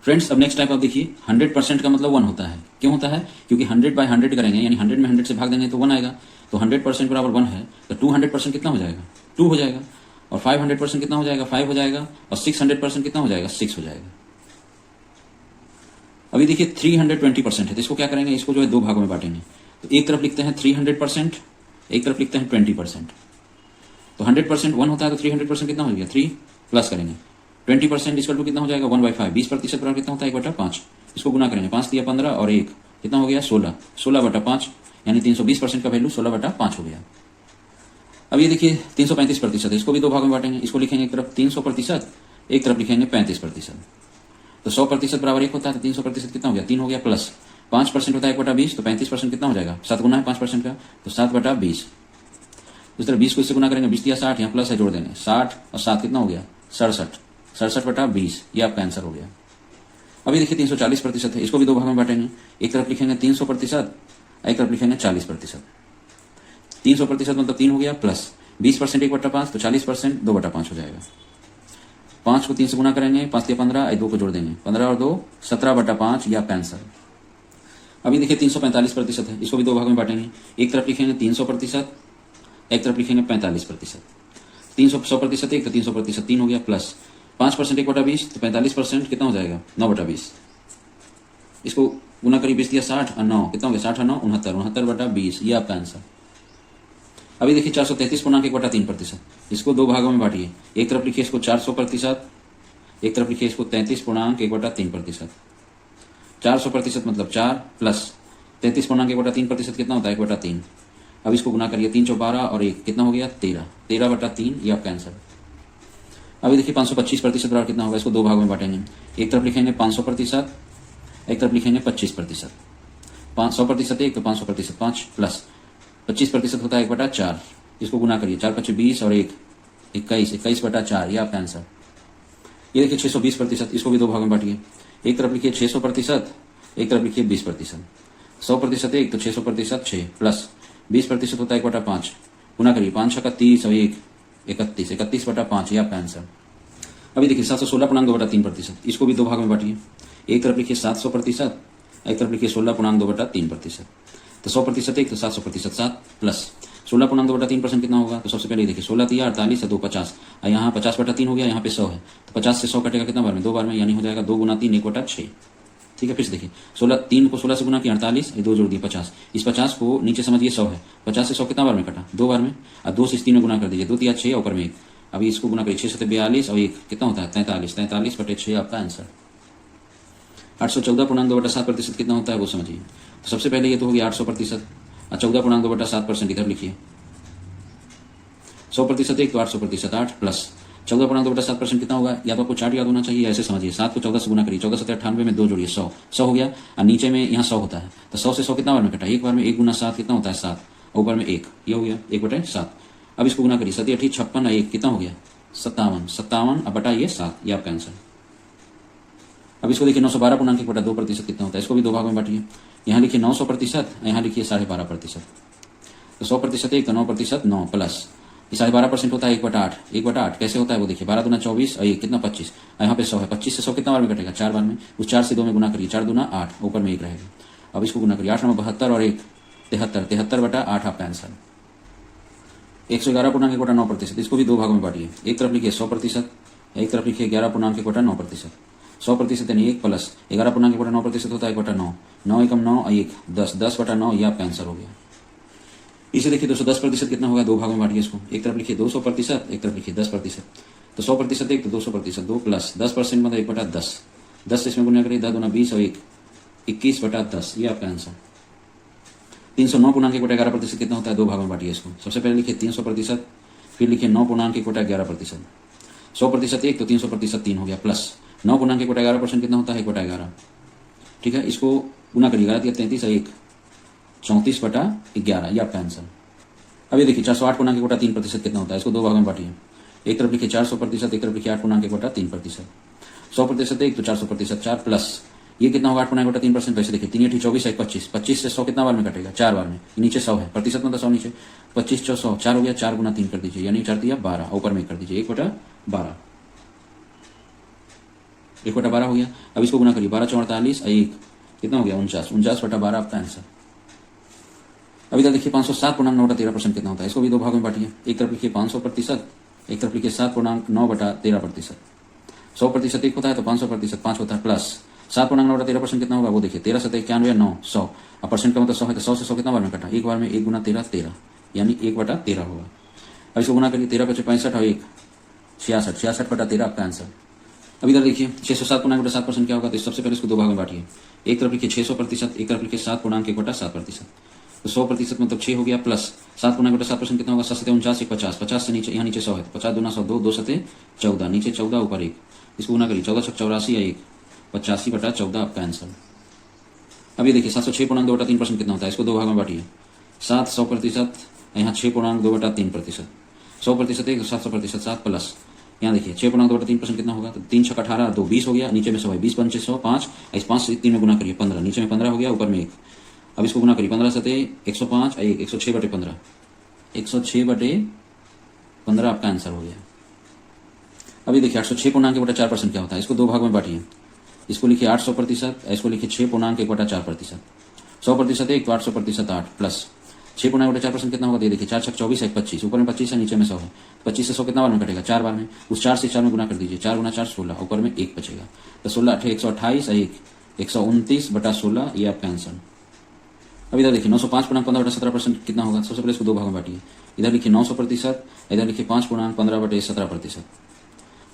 Friends अब next type आप देखिए 100% का मतलब 1 होता है। क्यों होता है? क्योंकि 100/100 करेंगे, यानी 100 में 100 से भाग देंगे तो 1 आएगा। तो 100% बराबर 1 है, तो 200% कितना हो जाएगा? 2 हो जाएगा। और 500% कितना हो जाएगा? 5 हो जाएगा। और 600% कितना हो जाएगा? 6 हो जाएगा। अभी देखिए 320% है, तो इसको क्या करेंगे? इसको जो है दो भागों में बांटेंगे। तो एक तरफ लिखते हैं 300%, एक तरफ लिखते हैं 20%। तो 100% 1 होता है, तो 300% कितना हो गया? 3 प्लस करेंगे 20% इक्वल टू कितना हो जाएगा? 1/5। 20% बराबर कितना होता है? 1/5। इसको गुना करेंगे, 5 दिया 15 और 1 कितना हो गया? 16। 16/5 यानी 320% का वैल्यू 16/5 हो गया। अब ये देखिए 335% है, इसको भी दो भागों में बांटेंगे। इसको लिखेंगे एक तरफ 300%, एक तरफ लिखेंगे 35%। तो 100% बराबर 1 होता है, तो 300% कितना हो गया? 3 हो गया। प्लस 5% होता है 1/20, तो 35% कितना हो जाएगा? 7 गुना है 5% का, तो 7/20। उस तरह 20 को इससे गुना करेंगे, 20 दिया 60, यहाँ प्लस है जोड़ देंगे, 60 और 7 कितना हो गया? 67। 67/20 ये आपका आंसर हो गया। अभी देखिए 340% है, इसको भी दो भाग में बांटेंगे। एक तरफ लिखेंगे 300%, एक तरफ लिखेंगे 40%। 300% मतलब 3 हो गया, प्लस 20% 1/5, तो 40% 2/5 हो जाएगा। 5 को 3 से गुना करेंगे, 5 दिया 15, 2 को जोड़ देंगे, 15 और 2 17/5 ये आपका आंसर। अभी देखिए 345% है, इसको भी दो भाग में बांटेंगे। एक तरफ लिखेंगे 300%, एक तरफ लिखेंगे 45%। 300 100% एक, तो 300% 3 हो गया, प्लस 5% 1/20, तो 45% कितना हो जाएगा? 9/20। इसको गुना करिए, 20 दिया 60 और 9 कितना हो गया? 60 और 9 69, 69/20 ये आपका आंसर। अभी देखिए 433.1/3%, इसको दो भागों में बांटिए। एक तरफ लिखिए इसको 400%, एक तरफ लिखिए इसको 33.1/3%। 400% मतलब 4 प्लस 33.1/3% कितना होता है? 1/3। अब इसको गुना करिए, 3 12 और 1 कितना हो गया? 13। 13/3 ये आपका आंसर। अभी देखिए 525% बराबर कितना होगा? इसको दो भागों में बांटेंगे। एक तरफ लिखेंगे 500%, एक तरफ लिखेंगे 25%। 100% एक, तो 500% 5 प्लस 25% होता है 1/4। इसको गुना करिए, 4 5 20 और 1 21, 21/4 ये आपका आंसर। ये देखिए 620%, इसको भी दो भागों में बांटिए। एक तरफ लिखिए 600%, एक तरफ लिखिए 20%। 100% एक, तो 600% 6 प्लस 20% होता है 1/5। गुना करिए, 5 6 30 और 1 31, 31/5 ये आपका आंसर। अभी देखिए 716.2/3%, इसको भी दो भाग में बांटिए। एक तरफ लिखिए 700%, एक तरफ लिखिए 16.2/3%। तो 100% एक, तो 700% 7 प्लस 16.2/3% कितना होगा? तो सबसे पहले देखिए 16 दिया 48 है, 2 50, और यहाँ 50/3 हो गया, यहाँ पे 100 है, तो 50 से 100 कटेगा कितना बार में? 2 बार में, यानी हो जाएगा 2 गुना 3 1/6। ठीक है, फिर से देखिए 3 को 16 से गुना किया 48, 2 जोड़ दिए 50। इस 50 को नीचे समझिए 100 है, 50 से 100 कितना बार में कटा? 2 बार में। और 2 से 3 में गुना कर दीजिए, 2 3 6 ऊपर में 1। अभी इसको गुना करिए, 6 से 42 और 1 कितना होता है? 43। 43/6 आपका आंसर। 814.2/7% कितना होता है वो समझिए। तो सबसे पहले ये तो हो गया 800%, और 14.2/7% इधर लिखिए। 100% एक, तो 800% 8 प्लस 14.2/7% कितना होगा? या तो आपको चार्ट याद होना चाहिए, ऐसे समझिए। 7 को 14 से गुना करिए, 14 7 98 में 2 जोड़िए, 100 100 हो गया। और नीचे में यहाँ 100 होता है, तो 100 से 100 कितना बार में कटा? एक बार में। 1 गुना 7 कितना होता है? 7, ऊपर में 1 ये हो गया 1/7। अब इसको गुना करिए, 7 8 56 और 1 कितना हो गया? 57। 57 अब बटा ये 7 ये आपका आंसर। अब इसको देखिए 912.1/2% कितना होता है? इसको भी दो भाग में बांटिए। यहाँ लिखिए 900%, यहाँ लिखिए 12.5%। तो 100% एक, तो 9% 9 प्लस 12.5% होता है 1/8। 1/8 कैसे होता है वो देखिए, 12 दूना 24 और 1 कितना 25, और यहाँ पे 100 है, 25 से 100 कितना बार में कटेगा? 4 बार में। उस 4 से 2 में गुना करिए, 4 दूना 8, ऊपर में 1 रहेगा। अब इसको गुना करिए, 8 9 72 और 1 73, 73/8 आपका आंसर। 111.1/9%, इसको भी दो भागों में बांटिए। एक तरफ लिखिए 100%, एक तरफ लिखिए 11.1/9%। 100% यानी 1 प्लस 11.1/9% होता है 1/9, 9 एकम 9 और 1 10, 10/9 ये आपका आंसर हो गया। इसे देखिए 210% कितना होगा? दो भागों में बांटिए इसको। एक तरफ लिखिए 200%, एक तरफ लिखिए 10%। तो 100% एक, तो 200% 2 प्लस 10% मतलब 1/10, 10 से इसमें गुना करिए, 10 दूना 20 और 1 21/10 ये आपका आंसर। 309.1/11% कितना होता है? दो भागों में बांटिए इसको। सबसे पहले लिखिए 300%, फिर लिखिए 9.1/11%। 100% एक, तो 300% 3 हो गया, प्लस 9.1/11% कितना होता है? 1/11। ठीक है, इसको गुना करिए, 11 33 और 1 34/11 ये आपका आंसर। अभी देखिए 408.1/3% कितना होता है? इसको दो भागों में बांटिए। एक तरफ लिखिए 400%, एक तरफ लिखिए 8.1/3%। 100% एक, तो 400% 4 प्लस ये कितना होगा? 8.1/3%। वैसे देखिए 3 8 24 1 25, 25 से 100 कितना बार में कटेगा? 4 बार में। नीचे 100 है, प्रतिशत मतलब 100 नीचे, 25 4 100 4 हो गया, 4 गुना 3 कर दीजिए, यानी 4 दिया 12, ऊपर में कर दीजिए 1/12। 1/12 हो गया। अब इसको गुना करिए, 12 × 48 1 कितना हो गया 49, 49/12 आपका आंसर। अब इधर देखिए 507.9/13% कितना होता है, इसको भी दो भागों में बांटिए। एक तरफ लिखिए 500%, एक तरफ लिखिए 7.9/13%। 100% एक होता है तो 500% 5 होता है, प्लस 7.9/13% कितना होगा वो देखिए, 13 × 91 9 100। अब परसेंट का मतलब 100 है तो 100 से 100 कितना बार में कटा, एक बार में, 1 × 13 13, यानी 1/13 होगा। अब इसको गुना करिए, 13 × 65 और 1 66, 66/13 आपका आंसर। अब इधर देखिए 607.7% क्या होगा, तो सबसे पहले इसको दो भागों में बांटिए। एक तरफ लिखिए 600%, एक तरफ लिखिए 7.1/7%। तो 100% मतलब 6 हो गया, प्लस 7.1/7% कितना होगा, 7 × 49 50, 50 से नीचे, यहाँ नीचे 100 है, 50 दूना 100, 2 2 × 14, नीचे 14 ऊपर 1, इसको गुना करिए, 14 × 84 या 1, 85/14 आपका आंसर। अब ये देखिए 706.2/3% कितना होता है, इसको दो भागों में बांटिए। 7 100%, यहाँ 6.2/3%। 100% 1 700% 7 प्लस यहाँ देखिए 6.2/3% कितना होगा, तो 3 6 18 2 20 हो गया, नीचे में 100 है, 20 5 100 5, इस 5 से 3 में गुना करिए 15, नीचे में 15 हो गया, ऊपर में 1। अब इसको गुना करिए, 15 से 105 1 106/15, 106/15 आपका आंसर हो गया। अभी देखिए 806.1/4% क्या होता है, इसको दो भागों में बांटिए। इसको लिखिए 800%, इसको लिखिए 6.1/4%। 100% 1 तो 800% 8 प्लस 6.1/4% कितना होगा, ये देखिए 4 6 24 1 25, ऊपर में 25 है, नीचे में 100 है, 25 से 100 कितना बार में कटेगा, 4 बार में, उस 4 से 4 में गुना कर दीजिए, 4 × 4 16, ऊपर में 1 बचेगा, तो 16 8 128 1 129/16 ये आपका आंसर। अब इधर देखिए 905.15/17% कितना होगा, सबसे पहले इसको दो भागों में बांटिए। इधर लिखिए 900%, इधर लिखिए 5.15/17%।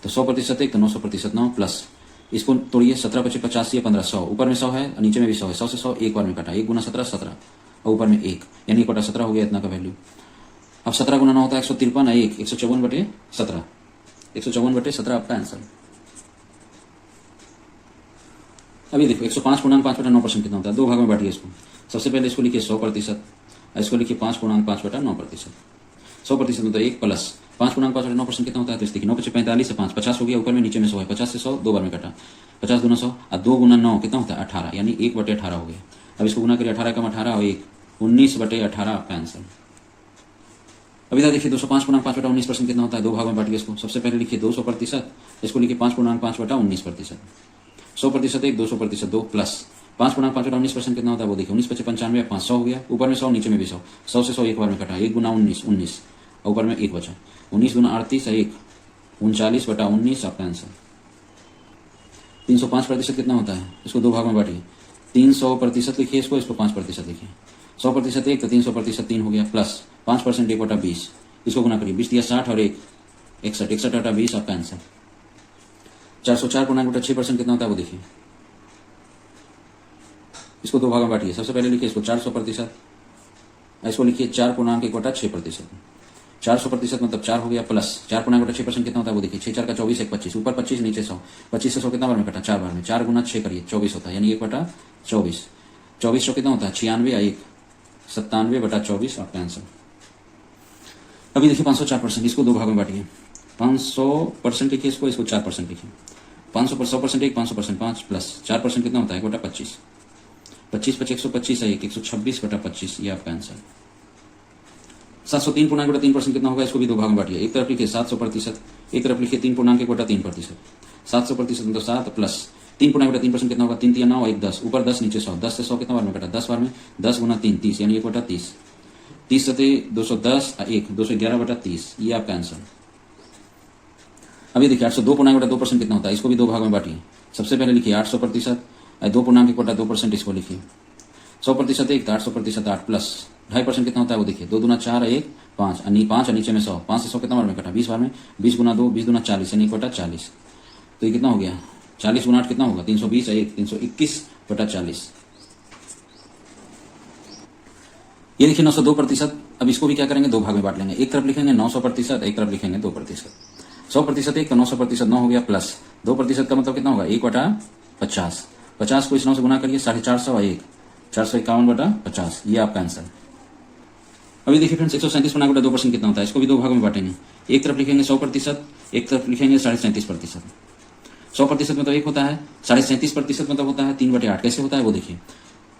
तो 100% 1 तो 900% 9 प्लस इसको तोड़िए, 17 × 50 या 15 100, ऊपर में 100 है, नीचे में भी 100 है, 100 से 100 एक बार में कटा, 1 × 17 17 और ऊपर में 1, यानी 1/17 हो गया इतना का वैल्यू। अब 17 × 9 होता है 153 1 154/17, 154/17 आपका आंसर। अभी देखो 105.5/9% कितना होता है, दो भागों में बांटिए इसको। सबसे पहले इसको लिखिए 100%, इसको लिखिए 5.5/9%। 100% मतलब 1 प्लस 5.5/9% कितना होता है, तो इस देखिए 9 × 45 से 5 50 हो गया, ऊपर में नीचे में 100 है, 50 से 100 दो बार में कटा, 50 दूना 100 और 2 × 9 कितना होता है 18, यानी 1/18 हो गया। अब इसको गुना करिए, 18 × 18 और 1 19/18 आपका आंसर। अब इधर देखिए 205.5/19% कितना होता है, दो भागों में बांटिए इसको। सबसे पहले लिखिए 200%, इसको लिखिए 5.5/19%। 100% 1 200% 2 प्लस 5.5/19% कितना होता है वो देखिए, 19 × 5 = 95 500 हो गया, ऊपर में 100 नीचे में भी 100, 100 से 100 एक बार में कटा, 1 × 19 19 और ऊपर में 1 बचा, 19 दूना 38 1 39/19 आपका आंसर। 305% कितना होता है, इसको दो भागों में बांटिए। 300% लिखिए इसको, इसको 5% लिखिए। 100% 1 तो 300% 3 हो गया, प्लस 5% 1/20, इसको गुना करिए, 20 दिया 60 और 1 61, 61/20 आपका आंसर। 404.6% कितना होता है वो देखिए, इसको दो भागों में बांटिए। सबसे पहले लिखिए इसको 400%, इसको लिखिए 4.1/6%। 400% मतलब 4 हो गया, प्लस 4.1/6% कितना होता है वो देखिए, 6 4 × 24 1 25, ऊपर 25 नीचे 100, 25 से 100 कितना बार में कटा, 4 बार में, 4 × 6 करिए 24 होता है, यानी 1/24, 24 कितना होता है 96 या 1 97/24 आपका आंसर। अभी देखिए 504%, इसको दो भागों में बांटिए। 500% लिखिए इसको, इसको 4% लिखिए। 100% 1 500% 5 प्लस 4% कितना होता है 1/25, 25 × 125 है 1 126/25 ये आपका आंसर। 703.3% कितना होगा, इसको भी दो भागों में बांटिए। एक तरफ लिखिए 700%, एक तरफ लिखिए 3.1/3%। 700% मतलब 7 प्लस 3.1/3% कितना होगा, 3 3 9 1 10, ऊपर 10 नीचे 100, 10 से 100 कितना बार में कटा, 10 बार में, 10 × 3 30, यानी 1/30, 30 से 210 1 211/30 ये आपका आंसर। अभी देखिए 802.2% कितना होता है, इसको भी दो भागों में बांटिए। सबसे पहले लिखिए 800%, 2.1/2% इसको लिखिए। 100% 1 तो 800% 8 प्लस 2.5% कितना होता है वो देखिए, 2 दूना 4 1 5 5 नीचे में 100, 5 से 100 कितना बार में कटा, 20 बार में, 20 × 2 20 दूना 40, यानी 1/40, तो ये कितना हो गया 40 × 8 कितना होगा 320 1 321/40। ये देखिए 902%। अब इसको भी क्या करेंगे, दो भाग में बांट लेंगे। एक तरफ लिखेंगे 900%, एक तरफ लिखेंगे 2%। 100% 1 तो 900% 9 हो गया, प्लस 2% का मतलब कितना होगा 1/50, 50 को इस 9 से गुना करिए, 450 और 1 451/50 ये आपका आंसर। अभी देखिए फ्रेंड्स 137.2% कितना होता है, इसको भी दो भागों में बांटेंगे। एक तरफ लिखेंगे 100%, एक तरफ लिखेंगे 37.5%। 100% मतलब 1 होता है, 37.5% मतलब होता है 3/8। कैसे होता है वो देखिए,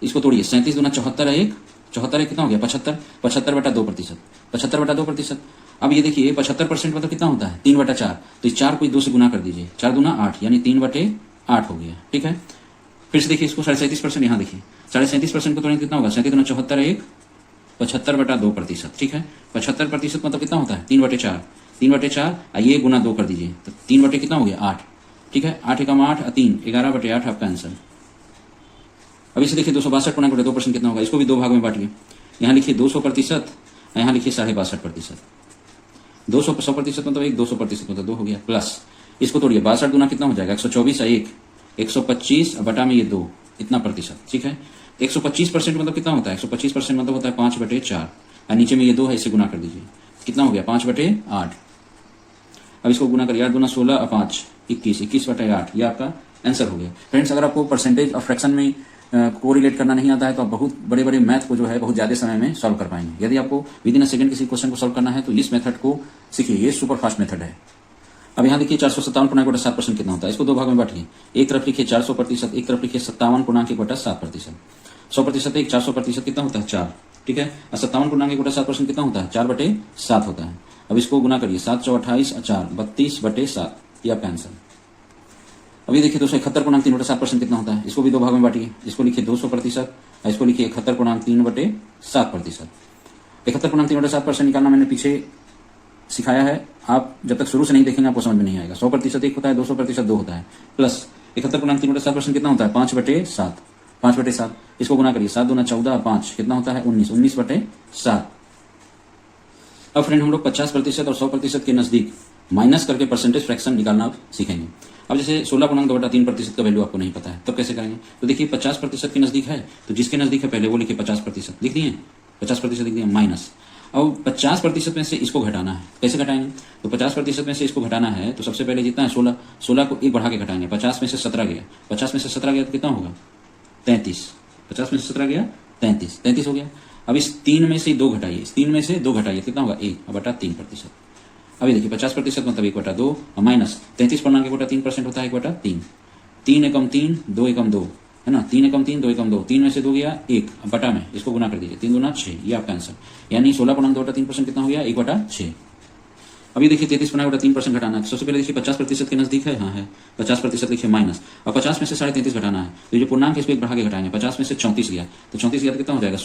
इसको तोड़िए, 37 दूना 74 है 1 74 कितना हो गया 75, 75/2%, 75/2%। अब ये देखिए 75% मतलब कितना होता है 3/4, तो इस 4 को 2 से गुना कर दीजिए, 4 दूना 8 यानी 3/8 8 हो गया। ठीक है, फिर से देखिए इसको 37.5%, यहाँ देखिए 37.5% को तोड़ेंगे कितना होगा, 37 1 75/2%। ठीक है, 75% मतलब कितना होता है 3/4, 3/4 ये गुना 2 कर दीजिए तो 3 बटे कितना हो गया 8। ठीक है, 8 एकम 8 3, 11/8 आपका आंसर। अब इसे देखिए 262/2% कितना होगा, इसको भी दो भागों में बांटिए। यहाँ लिखिए 200%, यहाँ लिखिए 62.5%। 100% मतलब 1, 200% मतलब 2 हो गया, प्लस इसको तोड़िए 62 गुना कितना हो जाएगा 124 1, 125 बटा में ये 2 इतना प्रतिशत। ठीक है, 125% मतलब कितना होता है, 125% मतलब होता है 5/4, और नीचे में ये 2 है, इसे गुना कर दीजिए कितना हो गया 5/8। अब इसको गुना करिए, 8 दूना 16 और 5 21, 21/8 ये आपका आंसर हो गया। फ्रेंड्स, अगर आपको परसेंटेज और फ्रैक्शन में कोरिलेट करना नहीं आता है तो आप बहुत बड़े बड़े मैथ को जो है बहुत ज्यादा समय में सॉल्व कर पाएंगे। यदि आपको विद इन अ सेकंड किसी क्वेश्चन को सॉल्व करना है तो इस मेथड को सीखिए, ये सुपर फास्ट मेथड है। अब यहाँ देखिए 457/7% कितना होता है, इसको दो भागों में बांटिए। एक तरफ लिखिए 400%, एक तरफ लिखिए 57/7%। 100% 1, 400% कितना होता है 4। ठीक है, और 57/7% कितना होता है 4/7 होता है। अब इसको गुना करिए, 7 × 28 और 4 32/7, ये आपका आंसर। अभी देखिए 271/3/7% कितना होता है, इसको भी दो भागों में बांटिए। इसको लिखिए 200% और इसको लिखिए 71/3/7%। 71/3/7% निकालना मैंने पीछे सिखाया है, आप जब तक शुरू से नहीं देखेंगे आपको समझ में नहीं आएगा। 100% 1 होता है, 200% 2 होता है, प्लस 71/3/7% कितना होता है 5/7, 5/7। इसको गुना करिए, 7 दूना 14 और 5 कितना होता है 19, 19/7। अब फ्रेंड हम लोग 50% और 100% के नजदीक माइनस करके परसेंटेज फ्रैक्शन निकालना सीखेंगे। अब जैसे 16.2/3% का वैल्यू आपको नहीं पता है, तब कैसे करेंगे, तो देखिए 50% के नजदीक है तो जिसके नजदीक है पहले वो लिखिए 50% लिख दिए, 50% लिख दिए माइनस। अब 50% में से इसको घटाना है, कैसे घटाएंगे, तो 50% में से इसको घटाना है तो सबसे पहले जितना है 16 को 1 बढ़ा के घटाएंगे। 50 में से 17 गया, 50 में से 17 गया तो कितना होगा 33, 50 में से 17 गया 33 हो गया। अब इस 3 में से 2 घटाइए, इस 3 में से 2 घटाइए कितना होगा 1/3%। अभी देखिए 50% मतलब 1/2 और माइनस 33 1/3% होता है 1/3, 3 एकम 3 2 एकम 2 है ना, 3 एकम 3 2 एकम 2, 3 में से 2 गया 1 बटा में इसको गुना कर दीजिए, 3 दूना 6, ये आपका आंसर। यानी 16.2/3% कितना हो गया 1/6। अभी देखिए 33.3% घटाना है, सबसे पहले देखिए 50% के नजदीक है, हाँ है, 50% लिखिए माइनस, और 50 में से 33.5 घटाना है तो ये पूर्णांक इसको 1 बढ़ा के घटाएंगे। 50 में से 34 गया तो 34 गया तो कितना हो जाएगा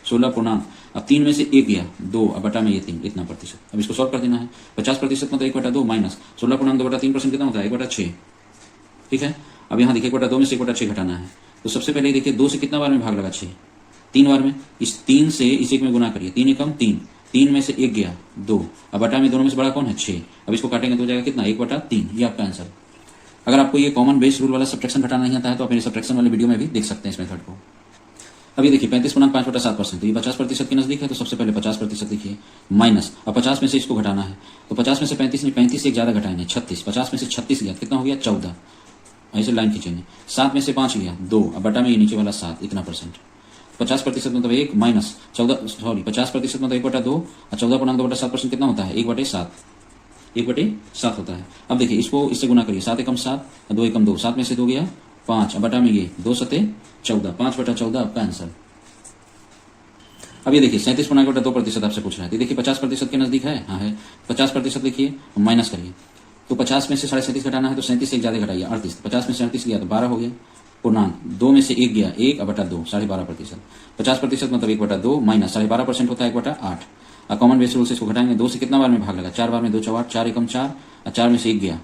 16 पूर्णांक। अब 3 में से 1 गया 2 और बटा में ये 3 इतना प्रतिशत। अब इसको सॉल्व कर देना है, 50% मतलब 1/2 माइनस 16.2/3% कितना होता है 1/6। ठीक है, अब यहाँ देखिए 1/2 में से 1/6 घटाना है तो सबसे पहले देखिए 2 से कितना बार में भाग लगा 6, 3 बार में। इस 3 से इस 1 में गुना करिए, 3 एकम 3, 3 में से 1 गया 2 और बटा में दोनों में से बड़ा कौन है 6। अब इसको काटेंगे तो हो जाएगा कितना 1/3, ये आपका आंसर। अगर आपको ये कॉमन बेस रूल वाला सब्ट्रैक्शन घटाना नहीं आता है तो आप मेरे सब्ट्रैक्शन वाले वीडियो में भी देख सकते हैं इस मेथड को। अभी देखिए 35.5/7%, तो ये 50% के नजदीक है तो सबसे पहले 50% लिखिए माइनस, और 50 में से इसको घटाना है तो 50 में से 35 से एक ज्यादा घटाएंगे 36, 50 में से 36 गया कितना हो गया 14, ऐसे लाइन खींचेंगे। 7 में से 5 गया 2 और बटा में ये नीचे वाला 7 इतना परसेंट। 50% मतलब 1 माइनस 50% मतलब 1/2 और 14.2/7% कितना होता है 1/7, 1/7 होता है। अब देखिए इसको इससे गुना करिए, 7 एकम 7 और 2 एकम 2, 7 में से 2 गया 5 और बटा में ये 2 सते 14, 5/14 आपका आंसर। अब ये देखिए 37.2% आपसे पूछ रहा है, तो देखिए 50% के नजदीक है, हाँ है, 50% लिखिए माइनस करिए तो 50 में से 37.5 घटाना है तो 37 से एक ज्यादा घटाइए 38, 50 में से 38 गया तो 12 हो गया पूर्णांक, 2 में से 1 गया 1/2 12.5%। 50% मतलब 1/2 माइनस 12.5% होता है 1/8, और कॉमन बेस रूल से इसको घटाएंगे। 2 से कितना बार में भाग लगा 4 बार में, 2 4 4 एकम 4 और 4 में से 1 गया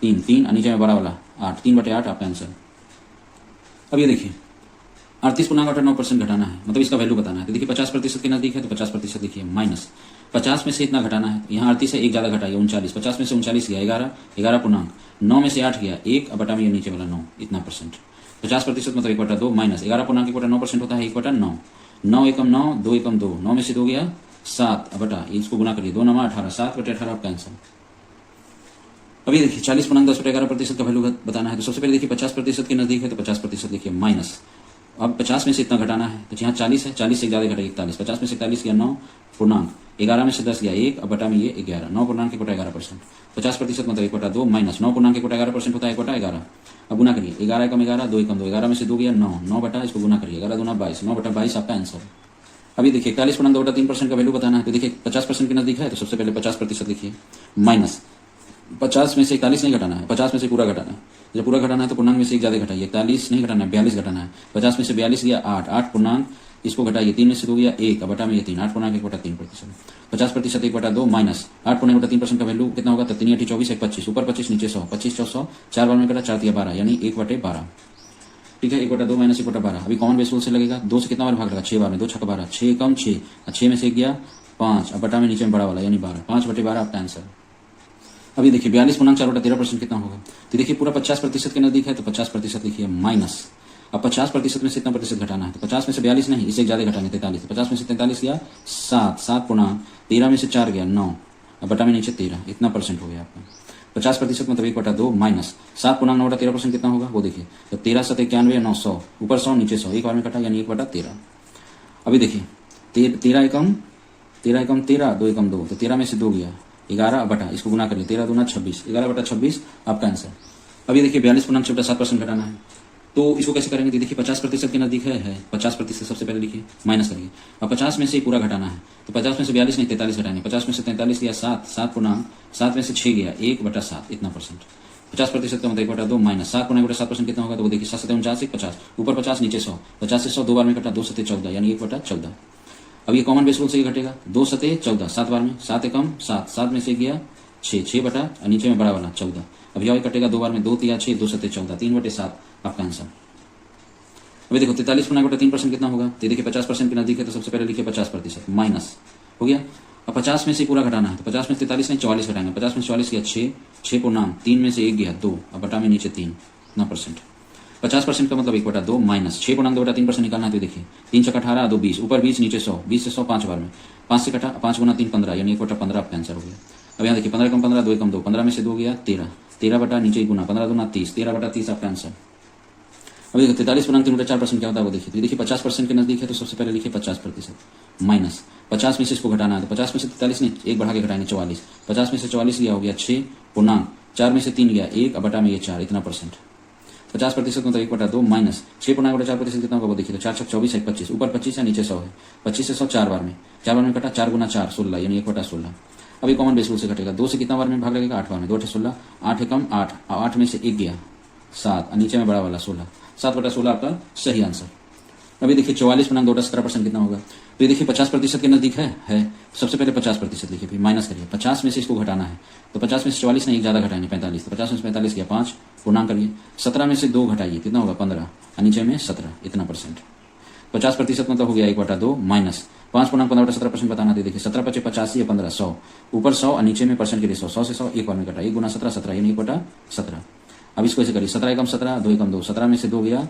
3 और नीचे में बड़ा वाला 8, 3/8 आपका आंसर। अब ये देखिए 38.9% घटाना है, मतलब इसका वैल्यू बताना है। तो देखिए 50% के नजदीक है तो 50% लिखिए माइनस, 50 में से इतना घटाना है, यहाँ 38 है एक ज्यादा घटाइए 39, 50 में से 39 गया 11 पूर्णांक, 9 में से 8 गया 1 और बटा में ये नीचे वाला 9 इतना परसेंट। 50% मतलब 1/2 माइनस 11 पूर्णांक 1/9% होता है 1/9, 9 एकम 9 2 एकम 2, 9 में से 2 गया 7 बटा इसको गुना करिए 2 9 18, 7/18 आपका आंसर। अभी देखिए 40.10/11% का वैल्यू बताना है तो सबसे पहले देखिए 50% के नजदीक है तो 50% लिखिए माइनस। अब 50 में से इतना घटाना है तो यहाँ 40 है, 40 से ज्यादा घटाइए 41, 50 में से 41 गया 9 पूर्णांक, 11 में से 10 गया 1 और बटा में ये 11, 9 पूर्णांक 1/11%। 50% मतलब 1/2 माइनस 9 पूर्णांक 1/11% होता है 1/11। अब गुना करिए 11 एकम 11 2 एकम 2, 11 में से 2 गया 9, 9 बटा इसको गुना करिए 11 दूना 22, 9/22 आपका आंसर। अभी देखिए 41.2/3% का वैल्यू बताना है तो देखिए 50% के नजदीक है तो सबसे पहले 50% लिखिए माइनस 50 में से 41 नहीं घटाना है, 50 में से पूरा घटाना है। जब पूरा घटाना है तो पूर्णांक में से एक ज्यादा घटाइए, 41 नहीं घटाना है, 42 घटाना है। 50 में से 42 गया 8, 8 पूर्णांक इसको घटाइए, 3 में से 2 गया 1, बटा में ये 3, 8 पूर्णांक 1/3%। 50% 1/2 माइनस 8 पूर्णांक 1/3% का वैल्यू कितना होगा? तो 3 8 24 1 25, ऊपर 25 नीचे 100, 25 100 4 बार में कटा 4 दिया 12 यानी 1/12। ठीक है, 1/2 माइनस 1/12। अभी कॉमन बेस रूल से लगेगा, 2 से कितना बार भाग लगा? 6 बार में, 2 छक्का 12, 6 कम 6, 6 में से एक गया 5, अब बटा में नीचे में बड़ा वाला यानी 12, 5/12 आपका आंसर। अभी देखिए 42 पूर्णांक 4/13% कितना होगा? तो देखिए पूरा 50% के नजदीक है तो 50% लिखिए माइनस। अब 50% में से इतना प्रतिशत घटाना है तो 50 में से 42 नहीं, इसे ज्यादा घटाएंगे 43, 50 में से 43 गया 7, 7 पूर्णांक 13 में से 4 गया 9, अब बटा में नीचे 13, इतना परसेंट हो गया आपका। 50% मतलब 1/2 माइनस 7 पूर्णांक 9/13% कितना होगा वो देखिए, तो 13 7 91 9 100, ऊपर 100 नीचे 100, एक बार में कटा यानी 1/13। अभी देखिए 13 एकम 13, 2 एकम 2, तो 13 में से 2 गया 11 बटा, इसको गुना करिए 13 दूना 26, 11/26 आपका आंसर। अभी देखिए 42 पूर्णांक 7% घटाना है तो इसको कैसे करेंगे? तो देखिए 50% के नजदीक है 50% सबसे पहले लिखिए, माइनस करिए। अब 50 में से पूरा घटाना है तो 50 में से 42 नहीं 43 घटाएंगे, 50 में से 43 गया 7, 7 पूर्णांक 7 में से 6 गया 1/7, इतना परसेंट। 50% का मतलब 1/2 माइनस 7 पूर्णांक 7% कितना होगा? तो वो देखिए 7 7 49 50, ऊपर 50 नीचे 100, 50 से 100 दो बार में कटा 2 7 14 यानी 1/14। अब ये कॉमन बेस रूल से ही घटेगा, 2 7 14 7 बार में, 7 एकम 7, 7 में से गया 6, 6 बटा नीचे में बड़ा वाला 14, अब यह कटेगा 2 बार में, 2 3 6, 2 7 14, 3/7 आपका आंसर। अभी देखो 43 पूर्णांक 3% कितना होगा? तो देखिए 50% के नजदीक है तो सबसे पहले लिखिए 50% माइनस हो गया। अब 50 में से पूरा घटाना है तो 50 में 43 नहीं 44 घटाएंगे, 50 में 44 गया 6, 6 पूर्णांक 3 में से 1 गया 2, अब बटा में नीचे 3, इतना परसेंट। 50% का मतलब 1/2 माइनस 6 पूर्णांक 2/3% निकालना है तो देखिए 3 छक्का 18 2 20, ऊपर 20 नीचे 100, 20 से 100 5 बार में, 5 से कटा 5 गुना 3 15 यानी 1/15 आपका आंसर हो गया। अब यहाँ देखिए 15 कम 15 2 कम 2, 15 में से 2 गया 13, 13 बटा नीचे गुना 15 दूना 30, 13/30 आपका आंसर। अभी देखो 43 पूर्णांक 3/4% क्या होता है वो देखिए, तो देखिए 50% के नजदीक है तो सबसे पहले लिखिए 50% माइनस 50 में से इसको घटाना है तो 50 में से 43 नहीं एक बढ़ा के घटाएंगे 44, 50 में से 44 लिया हो गया 6 पूर्णांक 4 में से 3 गया 1, अब बटा में ये 4, इतना परसेंट। 50% मतलब 1/2 माइनस 6 पूर्णांक 4% कितना होगा वो देखिए, तो 4 6 24 1 25, ऊपर 25 है नीचे 100 है, 25 से 100 4 बार में, 4 बार में कटा 4 गुना 4 16 यानी 1/16। अभी कॉमन बेस रूल से घटेगा, 2 से कितना बार में भाग लगेगा? 8 बार में, 2 8 16, 8 एकम 8, 8 में से 1 गया 7, नीचे में बड़ा वाला 16, 7/16 आपका सही आंसर। अभी देखिए 44 पूर्णांक 2/17% कितना होगा? तो ये देखिए 50% के नजदीक है सबसे पहले 50% लिखिए, फिर माइनस करिए, 50 में से इसको घटाना है तो 50 में से 44 नहीं एक ज्यादा घटाएंगे 45, तो 50 में से 45 गया 5 पूर्णांक करिए, 17 में से 2 घटाइए कितना होगा? 15, और नीचे में 17, इतना परसेंट। 50% मतलब हो गया 1/2 माइनस 5 पूर्णांक 15/17% बताना था, देखिए 17 × 5 85 या 15 100, ऊपर 100 और नीचे में परसेंट के लिए 100, 100 से 100 एक बार में कटा, 1 गुना 17 17 यानी 1/17। अब इसको ऐसे करिए, 17 एकम 17 2 एकम 2, 17 में से 2 गया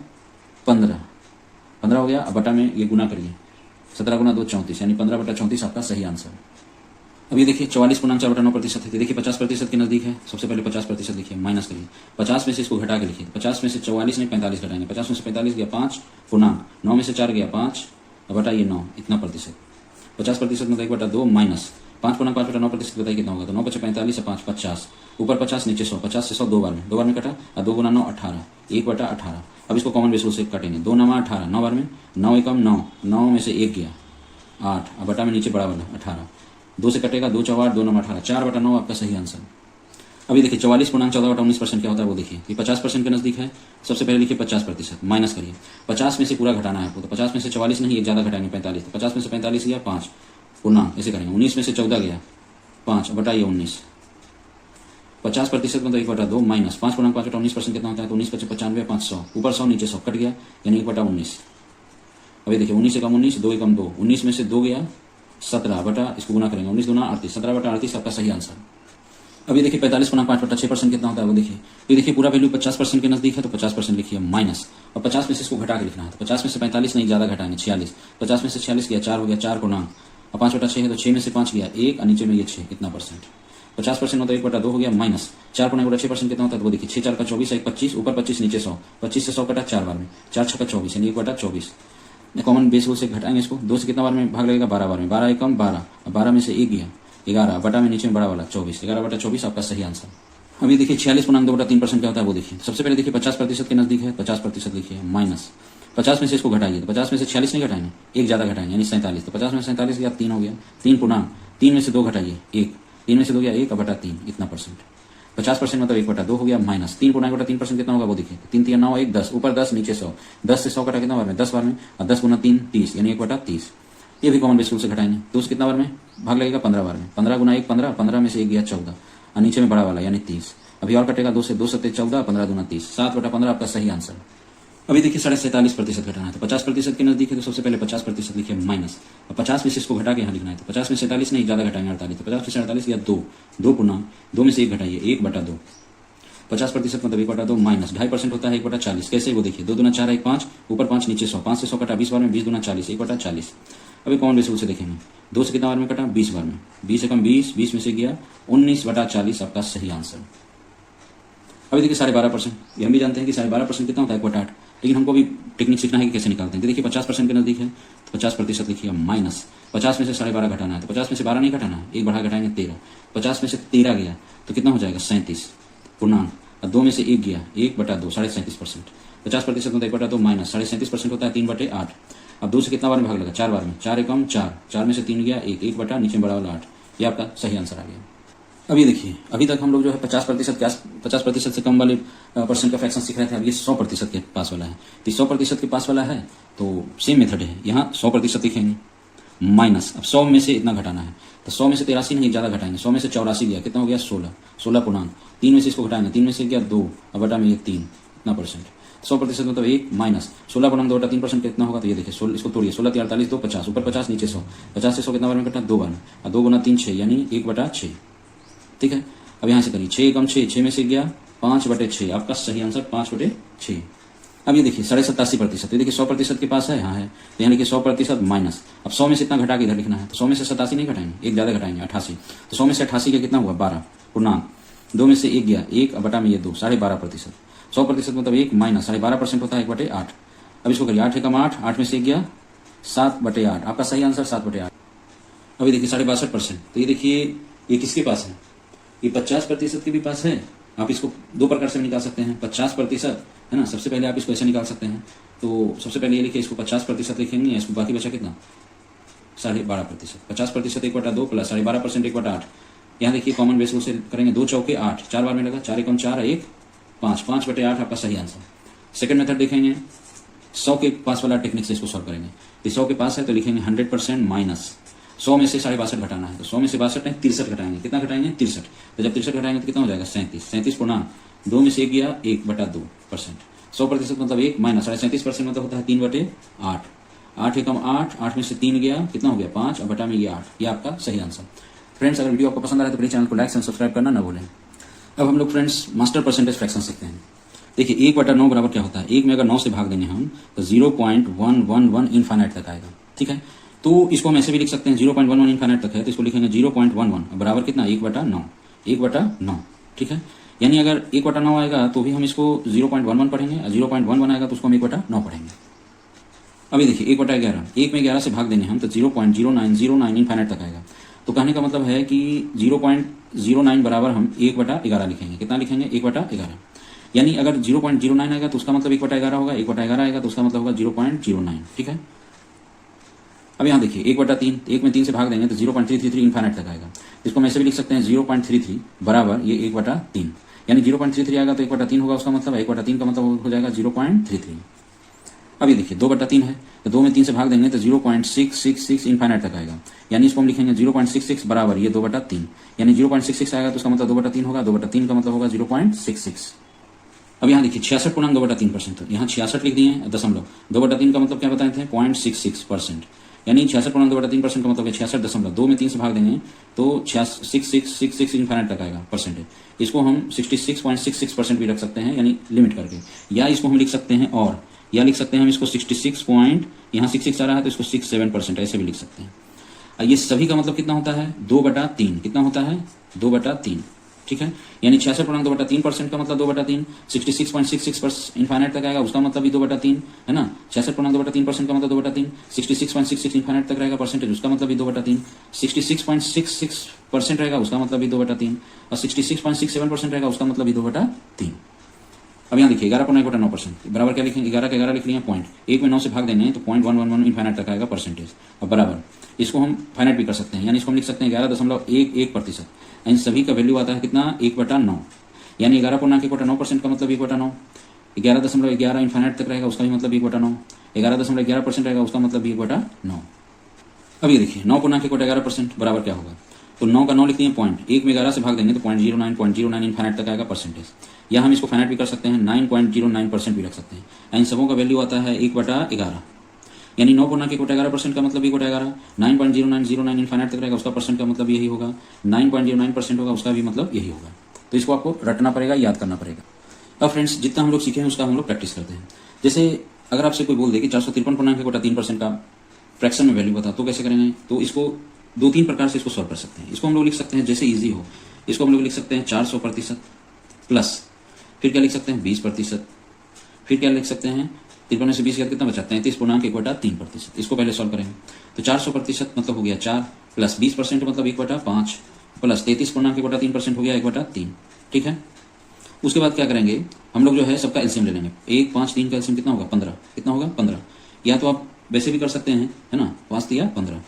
15, 15 हो गया, अब बटा में ये गुना करिए, 17 गुना 2 34 यानी 15/34 आपका सही आंसर। अब ये देखिए 44 पूर्णांक 4/9% है, देखिए 50% के नजदीक है, सबसे पहले 50% लिखिए, माइनस करिए, 50 में से इसको घटा के लिखिए, 50 में से 44 नहीं 45 घटाएंगे, 50 में से 45 गया 5 पूर्णांक 9 में से 4 गया 5, अब बटा ये 9, इतना प्रतिशत। 50% मतलब 1/2 माइनस 5 पूर्णांक 5/9% बताइए कितना होगा? तो 9 × 45 से 5 50, ऊपर 50 नीचे 100, 50 से 100 दो बार में कटा, और 2 गुना 9 18, 1/18। अब इसको कॉमन बेस रूल से काटेंगे, 2 9 18, 9 बार में, 9 एकम 9, 9 में से 1 गया 8, अब बटा में नीचे बड़ा वाला 18, 2 से कटेगा 2 4 8 2 9 18, 4/9 आपका सही आंसर। अभी देखिए 44 पूर्णांक 14/19% क्या होता है वो देखिए, ये 50% के नजदीक है, सबसे पहले लिखिए 50% माइनस करिए, 50 में से पूरा घटाना है आपको, तो 50 में से 44 नहीं एक ज्यादा घटाएंगे 45, तो 50 में से 45 गया 5 पूर्णांक ऐसे करेंगे, 19 में से 14 गया 5, बटाइए 19। 50% मतलब 1/2 माइनस 5 पूर्णांक 5/19% कितना होता है? तो 19 × 95 500, ऊपर 100 नीचे 100 कट गया यानी 1/19। अभी देखिए 19 एकम 19 2 एकम 2, 19 में से 2 गया 17 बटा, इसको गुना करेंगे 19 दूना 38, 17/38 आपका सही आंसर। अभी देखिए 45 पूर्णांक 5/6% कितना होता है वो देखिए, ये देखिए पूरा वैल्यू 50% के नजदीक है तो 50% लिखिए माइनस, और 50 में से इसको घटा के लिखना है, तो 50 में से 45 नहीं ज्यादा घटाएंगे 46, 50 में से 46 गया 4 हो गया 4 पूर्णांक, और 5/6 है तो 6 में से 5 गया 1, और नीचे में ये 6, इतना परसेंट। 50% होता है 1/2 हो गया माइनस 4 पूर्णांक 6% कितना होता है? तो वो देखिए 6 4 का 24 1 25, ऊपर 25 नीचे 100, 25 से 100 कटा 4 बार में, 4 6 का 24 यानी 1/24। कॉमन बेस रूल से घटाएंगे इसको, 2 से कितना बार में भाग लगेगा? 12 बार में, 12 एकम 12, 12 में से 1 गया 11, बटा में नीचे में बड़ा वाला 24, 11/24 आपका सही आंसर। अभी देखिए 46 पूर्णांक 2/3% क्या होता है वो देखिए, सबसे पहले देखिए 50% के नजदीक है, 50% लिखिए माइनस 50 में से इसको घटाइए, तो 50 में से 46 नहीं घटाएंगे, एक ज्यादा घटाएंगे यानी 47, तो 50 में 47 गया 3 हो गया, 3 पूर्णांक 3 में से 2 घटाइए 1, 3 में से 2 गया 1 बटा 3, इतना परसेंट। 50% मतलब 1/2 हो गया, माइनस 3/1/3% कितना होगा वो देखिए, 3 3 9 1 10, ऊपर 10 नीचे 100, 10 से 100 कटा कितना बार में, 10 बार में, और 10 गुना 3 30, यानी 1/30। ये भी कॉमन बेस रूल से घटाएंगे, तो उस कितना बार में भाग लगेगा, 15 बार में, 15 गुना 1 15, 15 में से 1 गया 14, और नीचे में बड़ा वाला यानी 30। अभी और कटेगा, 2 से 2 सत्ते 14, 15 दूना 30, 7/15 आपका सही आंसर। अभी देखिए 47.5% घटाना है, तो 50% के नजदीक है, तो सबसे पहले 50% लिखिए माइनस, और 50 में से इसको घटा के यहाँ लिखना है, तो 50 में से 47 नहीं, ज्यादा घटाएंगे 48, तो 50 में से 48 या 2, 2 गुना 2 में से 1 घटाइए, 1/2, 50% मतलब 1/2 माइनस 2.5% होता है 1/40, कैसे वो देखिए, 2 दूना 4 1 5, ऊपर 5 नीचे 100, 5 से 100 कटा 20 बार में, 20 दूना 40, 1/40। अभी कौन बेस रूल से देखेंगे, 2 से कितना बार में कटा, 20 बार में, 20 से कम 20, 20 में से गया 19/40 आपका सही आंसर। अभी देखिए 12.5%, ये हम भी जानते हैं कि 12.5% कितना होता है, 1/8, लेकिन हमको भी टेक्निक सीखना है कि कैसे निकालते हैं। तो देखिए 50% के नजदीक है, तो 50% लिखिए माइनस, 50 में से 12.5 घटाना है, तो 50 में से 12 नहीं घटाना है, एक बढ़ा घटाएंगे 13, 50 में से 13 गया तो कितना हो जाएगा 37 पूर्णांक, और 2 में से 1 गया 1/2, 37%। 50% मतलब 1/2 माइनस 37% होता है 3/8। अब 2 से कितना बार में भाग लगा, 4 बार में, 4 एकम 4, 4 में से 3 गया 1, 1 बटा नीचे बड़ा वाला 8, ये आपका सही आंसर आ गया। अब ये देखिए, अभी तक हम लोग जो है 50% से कम वाले परसेंट का फ्रैक्शन सीख रहे थे, अब ये 100% के पास वाला है। तो 100% के पास वाला है तो सेम मेथड है, यहाँ 100% लिखेंगे माइनस, अब 100 में से इतना घटाना है, तो 100 में से 83 नहीं, ज्यादा घटाएंगे, 100 में से 84 गया, कितना हो गया 16, 16 पूर्णांक, 3 में से इसको घटाएंगे, 3 में से गया 2, अब बटा में ये 3, इतना परसेंट, 100% मतलब 1 माइनस 16 पूर्णांक 2/3% कितना होगा, तो ये देखिए इसको तोड़िए, 16 3 48 2 50, ऊपर 50 नीचे 100, 50 से 100 कितना बार में कटा, 2 बार में, और 2 गुना 3 6, यानी 1/6, ठीक है। अब यहाँ से करिए, 6 एकम 6, 6 में से गया 5/6, आपका सही आंसर 5/6। अब ये देखिए 87%, ये देखिए 100% के पास है, यहाँ है, तो यहाँ लिखिए 100% माइनस, अब 100 में से इतना घटा के इधर लिखना है, तो 100 में से 87 नहीं घटाएंगे, एक ज्यादा घटाएंगे 88, तो 100 में से 88 का कितना हुआ 12 पूर्णांक, 2 में से 1 गया 1, बटा में ये 2, 12.5%, 100% मतलब 1 माइनस 12.5% होता है 1/8। अब इसको करिए 8 एकम 8, 8 में से 1 गया 7/8, आपका सही आंसर 7/8। अभी देखिए 62%, तो ये देखिए ये किसके पास है, ये 50% के भी पास है। आप इसको दो प्रकार से निकाल सकते हैं, 50% है ना, सबसे पहले आप इसको ऐसे निकाल सकते हैं, तो सबसे पहले ये लिखिए, इसको 50% लिखेंगे, इसको बाकी बचा कितना 12.5%, 50% 1/2 प्लस 12% 1/8, यहाँ देखिए कॉमन बेस रूल से करेंगे, 2 चौके 8, 4 बार में लगा, 4 एकम 4, 1 5, 5/8 आपका सही आंसर। सेकंड मेथड देखेंगे, 100 के पास वाला टेक्निक से इसको सॉल्व करेंगे, 100 के पास है तो लिखेंगे 100% माइनस, 100 में से 62 घटाना है, तो 100 में से 62 नहीं 63 घटाएंगे, कितना घटाएंगे 63, तो जब 63 घटाएंगे तो कितना हो जाएगा 37 पूर्णांक, 2 में से 1 गया 1/2%, 100% मतलब 1 माइनस 37% मतलब होता है 3/8, 8 एकम 8, 8 में से 3 गया, कितना हो गया 5, अब बटा में ये 8, ये आपका सही आंसर। फ्रेंड्स अगर वीडियो आपको पसंद आ रहा है तो प्लीज चैनल को लाइक एंड सब्सक्राइब करना ना भूलें। अब हम लोग फ्रेंड्स मास्टर परसेंटेज फ्रैक्शन सीखते हैं। देखिए 1/9 बराबर क्या होता है, 1 में अगर 9 से भाग देंगे हम तो 0.111 इनफाइनाइट तक आएगा, ठीक है। तो इसको हम ऐसे भी लिख सकते हैं, 0.11 इनफाइनाइट तक है तो इसको लिखेंगे 0.11 बराबर कितना 1/9, 1/9, ठीक है। यानी अगर 1/9 आएगा तो भी हम इसको 0.11 पढ़ेंगे, और 0.11 आएगा तो उसको हम 1/9 पढ़ेंगे। अभी देखिए 1/11, 1 में 11 से भाग देंगे हम तो 0.0909 इनफाइनाइट तक आएगा, तो कहने का मतलब है कि 0.09 बराबर हम 1/11 लिखेंगे, कितना लिखेंगे 1/11, यानी अगर 0.09 आएगा तो उसका मतलब 1/11 होगा, 1/11 आएगा तो उसका मतलब होगा 0.09, ठीक है। अब यहाँ देखिए 1/3, 1 में 3 से भाग देंगे तो 0.333 इनफाइनाइट तक आएगा, इसको हम ऐसे भी लिख सकते हैं 0.33 बराबर ये 1/3, यानी 0.33 आएगा तो 1/3 होगा, उसका मतलब 1/3 का मतलब हो जाएगा 0.33। अब ये देखिए 2/3 है तो 2 में 3 से भाग देंगे तो 0.666 इनफाइनाइट तक आएगा, यानी इसको हम लिखेंगे 0.66 बराबर ये 2/3, यानी 0.66 आएगा तो उसका मतलब 2/3 होगा, 2/3 का मतलब होगा 0.66। अब यहाँ देखिए 66 पूर्णांक 2/3%, तो यहाँ 66 लिख दिए दशमलव, 2/3 का मतलब क्या बताए थे 0.66%, यानी 66 पूर्णांक 2/3% का मतलब है 66 दशमलव, 2 में 3 से भाग देंगे तो 6666 इनफाइनाइट तक आएगा परसेंटेज, इसको हम 66.66% भी रख सकते हैं यानी लिमिट करके, या इसको हम लिख सकते हैं और या लिख सकते हैं हम इसको 66 पॉइंट, यहाँ 66 आ रहा है तो इसको 67% ऐसे भी लिख सकते हैं। ये सभी का मतलब कितना होता है 2/3, कितना होता है 2/3, ठीक है। यानी 66 पूर्णांक 2/3% का मतलब 2/3, 66.66% इनफाइनाइट तक आएगा उसका मतलब भी 2/3 है ना, 66 पूर्णांक 2/3% का मतलब 2/3, 66.66 इनफाइनाइट तक रहेगा परसेंटेज उसका मतलब भी 2/3, 66.66% रहेगा उसका मतलब भी 2/3, और 66.67% रहेगा उसका मतलब भी 2/3। अब यहाँ देखिए 11.9% बराबर क्या लिखेंगे, 11 के 11 लिख लिए पॉइंट, 1 में 9 से भाग देंगे तो 0.111 इनफाइनाइट तक आएगा परसेंटेज, और बराबर इसको हम फाइनाइट भी कर सकते हैं, यानी इसको हम लिख सकते हैं 11.11%, इन सभी का वैल्यू आता है कितना 1/9, यानी 11.1/9% का मतलब 1/9, 11.11 इन्फाइनाइट तक रहेगा उसका भी मतलब 1/9, 11.11% रहेगा उसका मतलब 1/9। अब ये देखिए 9.1/11% बराबर क्या होगा, तो 9 का 9 लिखते हैं पॉइंट, 1 में 11 से भाग देंगे तो 0.09 इन्फाइनाइट तक आएगा परसेंटेज, या हम इसको फाइनाइट भी कर सकते हैं 9.09% भी रख सकते हैं। इन सबों का वैल्यू आता है 1/11, यानी 9.1/11% का मतलब 1/11, 9.0909 इन्फाइनाइट तक रहेगा उसका परसेंट का मतलब यही होगा, 9.09% होगा उसका भी मतलब यही होगा। तो इसको आपको रटना पड़ेगा, याद करना पड़ेगा। अब फ्रेंड्स जितना हम लोग सीखे हैं उसका हम लोग प्रैक्टिस करते हैं। जैसे अगर आपसे कोई बोल दे कि 453.3% का फ्रैक्शन में वैल्यू बता, तो कैसे करेंगे, तो इसको 2-3 प्रकार से इसको सॉल्व कर सकते हैं। इसको हम लोग लिख सकते हैं जैसे इजी हो, इसको हम लोग लिख सकते हैं 400% प्लस, फिर क्या लिख सकते हैं 20%, फिर क्या लिख सकते हैं 53 में से 20 कितना बचा 33.1/3%। इसको पहले सॉल्व करेंगे तो 400% मतलब हो गया 4, प्लस 20% मतलब 1/5, प्लस 33.1/3% हो गया 1/3। ठीक है, उसके बाद क्या करेंगे हम लोग जो है सबका एलसीएम ले लेंगे। 1, 5, 3 का एलसीएम कितना होगा 15, कितना होगा 15, या तो आप वैसे भी कर सकते हैं, है ना, 5 दिया 15।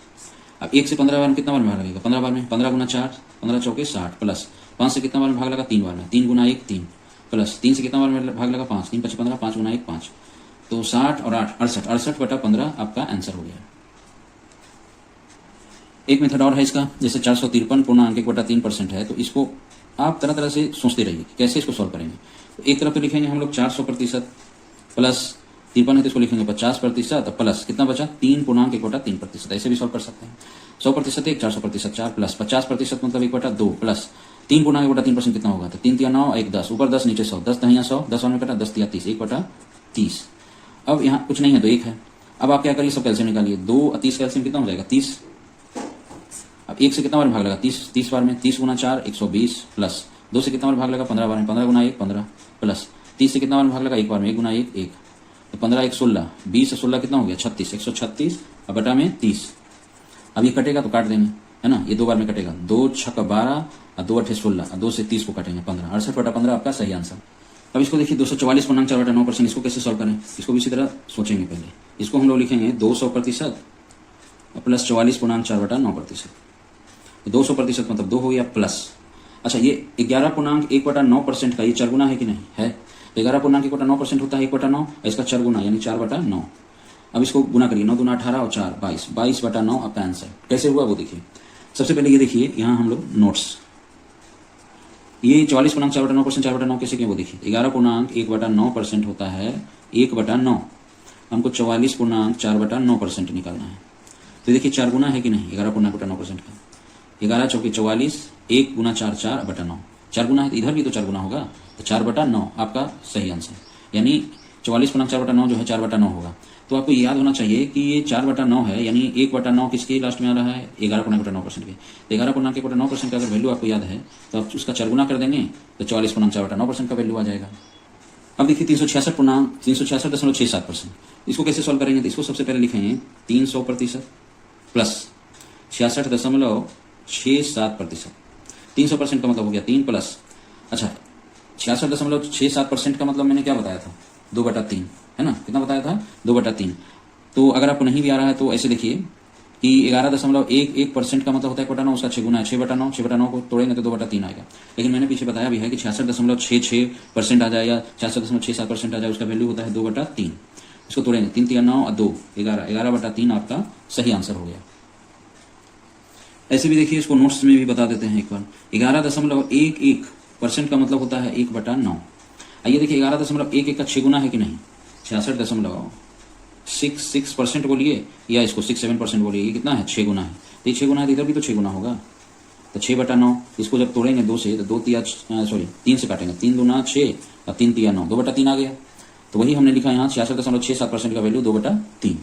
अब 1 से 15 बार में कितना बार में भाग लगेगा 15 बार में, 15 गुना 4, 15 चौके 60, प्लस 5 से कितना बार में भाग लगा 3 बार में, 3 गुना 1 3, प्लस 3 से कितना बार में भाग लगा 5, 3 5 15, 5 गुना 1 5, तो 60 और 8 68/15 आपका आंसर हो गया। एक मेथड और है इसका, जैसे 453.1/3% है, तो इसको आप तरह तरह से सोचते रहिए कि कैसे इसको सॉल्व करेंगे। तो एक तरफ तो लिखेंगे हम लोग 400% प्लस 53 है तो इसको लिखेंगे 50% प्लस कितना बचा 3.1/3%, ऐसे भी सॉल्व कर सकते हैं। 100% 1, 400% 4, प्लस 50% मतलब 1/2 प्लस 3.1/3% कितना होगा, तो 3 तिया 9, 1 10, ऊपर 10 नीचे 100, 10 दहिया 100, 10 में कटा 10 तिया 30, 1/30। अब यहाँ कुछ नहीं है तो 1 है। अब आप क्या करिए सब कैल्सियम निकालिए, 2 और 30 कैल्सियम कितना हो जाएगा 30। अब 1 से कितना बार भाग लगा 30 बार में, 30 गुना 4 120, प्लस 2 से कितना बार भाग लगा 15 बार में, 15 गुना 1 15, प्लस 30 से कितना बार भाग लगा 1 बार में, 1 गुना 1 1, तो 15 1 16, 20 से 16 कितना हो गया 36, 136 अब बटा में 30। अब ये कटेगा तो काट देंगे, है ना, ये 2 बार में कटेगा, 2 6 12 और 2 8 16 और 2 से 30 को काटेंगे 15, 68/15 आपका सही आंसर। अब इसको देखिए 244.4/9%, इसको कैसे सॉल्व करें, इसको भी इसी तरह सोचेंगे। पहले इसको हम लोग लिखेंगे 200% प्लस 44.4/9%, 200% मतलब 2 हो गया प्लस, अच्छा ये 11.1/9% का ये चरगुना है कि नहीं है, 11.1/9% होता है 1/9, इसका चरगुना यानी 4/9। अब इसको गुना करिए, 9 दूना 18 और 4 22, 22/9 आपका आंसर। कैसे हुआ वो देखिए, सबसे पहले ये देखिए यहाँ हम लोग नोट्स, ये 44.4/9% 4/9 कैसे किया वो देखिए, 11.1/9% होता है 1/9, हमको 44.4/9% निकालना है। तो देखिए 4 गुना है कि नहीं 11.1/9% का, 11 चौके 44, 1 गुना 4 4/9, 4 गुना है तो इधर भी तो 4 गुना होगा, तो 4/9 आपका सही आंसर, यानी 44.4/9 जो है 4/9 होगा। तो आपको याद होना चाहिए कि ये 4/9 है, यानी 1/9 किसके लास्ट में आ रहा है 11.1/9% के। तो 11.1/9% का अगर वैल्यू आपको याद है तो आप उसका 4 गुना कर देंगे तो 44.4/9% का वैल्यू आ जाएगा। अब देखिए 366.67%, इसको कैसे सॉल्व करेंगे, तो इसको सबसे पहले लिखेंगे 300% प्लस 66.67%, 300% का मतलब हो गया 3 प्लस, अच्छा 66.67% का मतलब मैंने क्या बताया था 2/3, है ना, कितना बताया था 2/3। तो अगर आपको नहीं भी आ रहा है तो ऐसे देखिए कि 11.11% का मतलब होता है 1/9, उसका 6 गुना है 6/9, 6/9 को तोड़ेंगे तो 2/3 आएगा। लेकिन मैंने पीछे बताया भी है कि 66.66% आ जाए या 66.67% आ जाए, उसका वैल्यू होता है 2/3। इसको तोड़ेंगे 3 3 9 और 2 11, 11/3 आपका सही आंसर हो गया। ऐसे भी देखिए इसको नोट्स में भी बता देते हैं एक बार, 11.11% का मतलब होता है 1/9। आइए देखिए 11.11 का 6 गुना है कि नहीं, 66.66% बोलिए या इसको 67% बोलिए, ये कितना है 6 गुना है, तो ये 6 गुना है तो इधर भी तो 6 गुना होगा, तो 6/9 इसको जब तोड़ेंगे 2 से तो 3 से काटेंगे, 3 दूना 6 और 3 तिया 9, 2/3 आ गया। तो वही हमने लिखा यहाँ 66.67% का वैल्यू 2/3।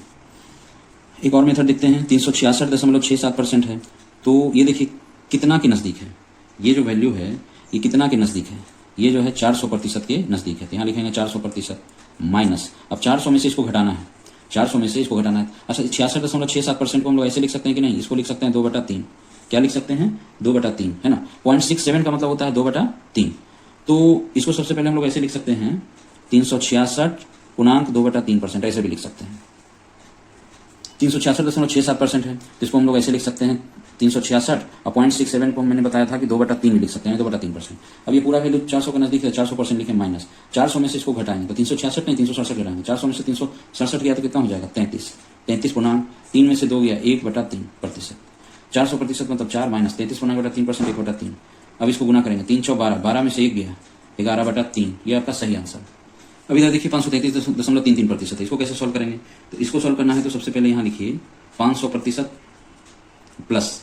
एक और मेथड देखते हैं, 366.67% है, तो ये देखिए कितना के नज़दीक है, ये जो वैल्यू है ये कितना के नज़दीक है, ये जो है 400% के नज़दीक है। तो यहाँ लिखेंगे 400% माइनस, अब 400 में से इसको घटाना है, 400 में से इसको घटाना है। अच्छा 66.67% को हम लोग ऐसे लिख सकते हैं कि नहीं, इसको लिख सकते हैं 2/3, क्या लिख सकते हैं 2/3, है ना, 0.67 का मतलब होता है 2/3। तो इसको सबसे पहले हम लोग ऐसे लिख सकते हैं 366.2/3%, ऐसे भी लिख सकते हैं। 366.67% है तो इसको हम लोग ऐसे लिख सकते हैं 366 और 0.67 को मैंने बताया था कि 2/3 लिख सकते हैं, 2/3%। अब ये पूरा वैल्यू 400 के नजदीक है, 400% लिखे माइनस 400 में से इसको घटाएंगे तो 366 नहीं 367 घटाएंगे। 400 में से 367 गया तो कितना हो जाएगा 33 पूर्णांक 3 में से 2 गया 1/3%। 400% मतलब 4 माइनस 33/3% 1/3। अब इसको गुना करेंगे 3 चौ 12, 12 में से 1 गया 11/3। ये आपका सही आंसर। अब इधर देखिए 533.33% है, इसको कैसे सॉल्व करेंगे? तो इसको सॉल्व करना है तो सबसे पहले यहाँ लिखिए 500% प्लस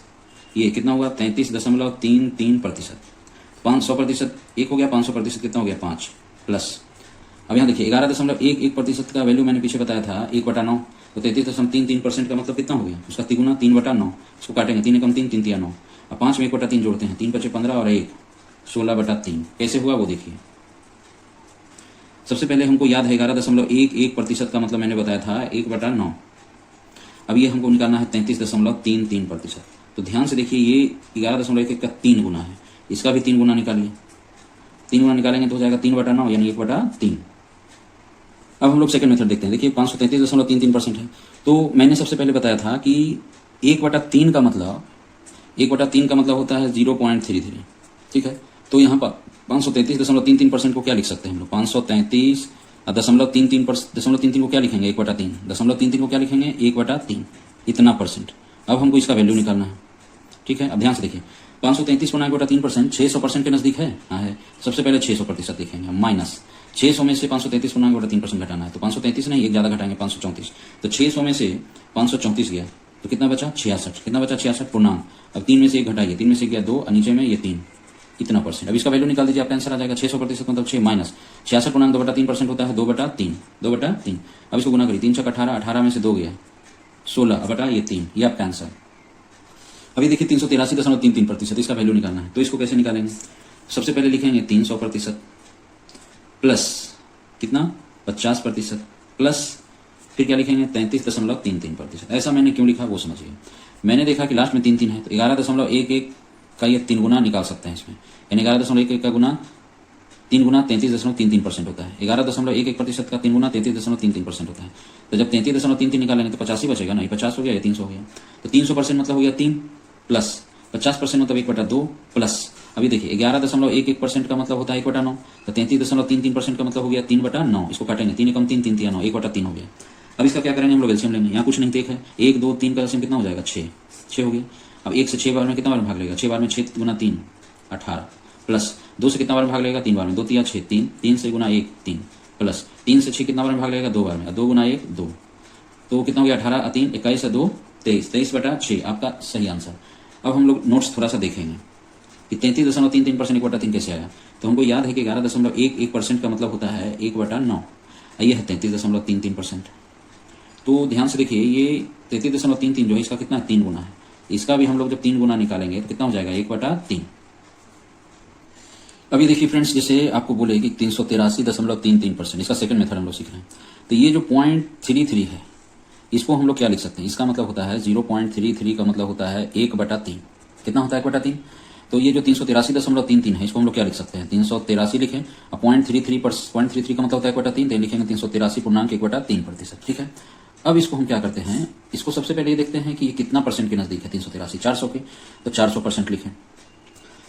ये कितना हुआ 33.33%। 500% 1 हो गया, 500% कितना हो गया 5 प्लस। अब यहाँ देखिए 11.11% का वैल्यू मैंने पीछे बताया था 1/9, तो 33.33% का मतलब कितना हो गया उसका तिगुना 3/9। इसको काटेंगे 3 एकम 3, 3 तिया 9 और 5 में 1/3 जोड़ते हैं 3 × 15 और 1 16/3। कैसे हुआ वो देखिए। सबसे पहले हमको याद है 11.11% का मतलब मैंने बताया था 1/9। अब ये हमको निकालना है 33.33%। तो ध्यान से देखिए ये 11.11 का 3 गुना है, इसका भी 3 गुना निकालिए। 3 गुना निकालेंगे तो हो जाएगा 3/9 यानी 1/3। अब हम लोग सेकंड मेथड देखते हैं। देखिए 533.33% है, तो मैंने सबसे पहले बताया था कि 1/3 का मतलब 1/3 का मतलब होता है 0.33। ठीक है, तो यहाँ पर 533.33% को क्या लिख सकते हैं हम लोग 533.33 को क्या लिखेंगे 1/3। 0.33 को क्या लिखेंगे 1/3 इतना %। अब हमको इसका वैल्यू निकालना है। ठीक है, अब ध्यान से देखिए 533 गुना 1/3% 600% के नजदीक है। हाँ है, सबसे पहले 600% लिखेंगे माइनस 600 में से 533 गुना 1/3% घटाना है तो 533 नहीं एक ज्यादा घटाएंगे 534। तो 600 में से 534 गया तो कितना बचा 66। कितना बचा 66 पूर्णांक। अब 3 में से 1 घटाइए, 3 में से गया 2 और नीचे में ये 3 इतना %। अब इसका वैल्यू निकाल दीजिए, आपका आंसर आ जाएगा 600% मतलब 6 माइनस 66 पूर्णांक 2/3% होता है 2/3। अब इसको गुना करिए 3 × 18, 18 में से 2 गया 16 बटा ये 3, ये आपका आंसर। अभी देखिए 383.33%, इसका वैल्यू निकालना है। तो इसको कैसे निकालेंगे? सबसे पहले लिखेंगे 300% प्लस कितना 50% प्लस फिर क्या लिखेंगे 33.33%। ऐसा मैंने क्यों लिखा वो समझिए। मैंने देखा कि लास्ट में 3 है तो 11.11 का ये 3 गुना निकाल सकते हैं इसमें, यानी 11.11 का गुना 3 गुना 33.33% होता है। 11.11% का 3 गुना 33.33% होता है। तो जब 33.33 निकालेंगे तो 85 बचेगा ना, 50 हो गया या 300 हो गया। तो 300% मतलब हो गया 3 प्लस 50% मतलब 1/2 प्लस। अभी देखिए 11.11% का मतलब होता है 1/9, तो 33.33% का मतलब हो गया 3/9। इसको काटेंगे 3 एकम 3, 3 तिया 9 1/3 हो गया। अब इसका क्या करेंगे हम लोग एलसीएम लेंगे। यहाँ कुछ नहीं देख है 1 2 3 का एलसीएम कितना हो जाएगा 6 हो गया। अब 1 से 6 बार में कितना बार भाग लेगा 6 बार में 6 गुना 3 18 प्लस 2 से कितना बार भाग लेगा 3 बार में 2 तिया 6 3 3 से गुना 1 3 प्लस 3 से 6 कितना बार में भाग लेगा 2 बार में 2 गुना 1 2 तो कितना हो गया 18 और 3 21 और 2 23 23/6 आपका सही आंसर। अब हम लोग नोट्स थोड़ा सा देखेंगे कि 33.33% 1/3 कैसे आया। तो हमको याद है कि 11.11% का मतलब होता है 1/9, ये है 33.33%। तो ध्यान से देखिए ये 33.33 जो है इसका कितना 3 गुना है, इसका भी हम लोग जब 3 गुना निकालेंगे तो कितना हो जाएगा 1/3। अभी देखिए फ्रेंड्स जैसे आपको बोले कि 383.33%, इसका सेकंड मेथड हम लोग सीख रहे हैं। तो ये जो 0.33 है इसको हम लोग क्या लिख सकते हैं, इसका मतलब होता है 0.33 का मतलब होता है 1/3। कितना होता है 1/3? तो ये जो 383.33 है इसको हम लोग क्या लिख सकते हैं 383 लिखें और 0.33 का मतलब होता है 1/3 तो लिखेंगे 383.1/3%। ठीक है, अब इसको हम क्या करते हैं, इसको सबसे पहले ये देखते हैं कि ये कितना % के नजदीक है 383 400 के, तो 400% लिखें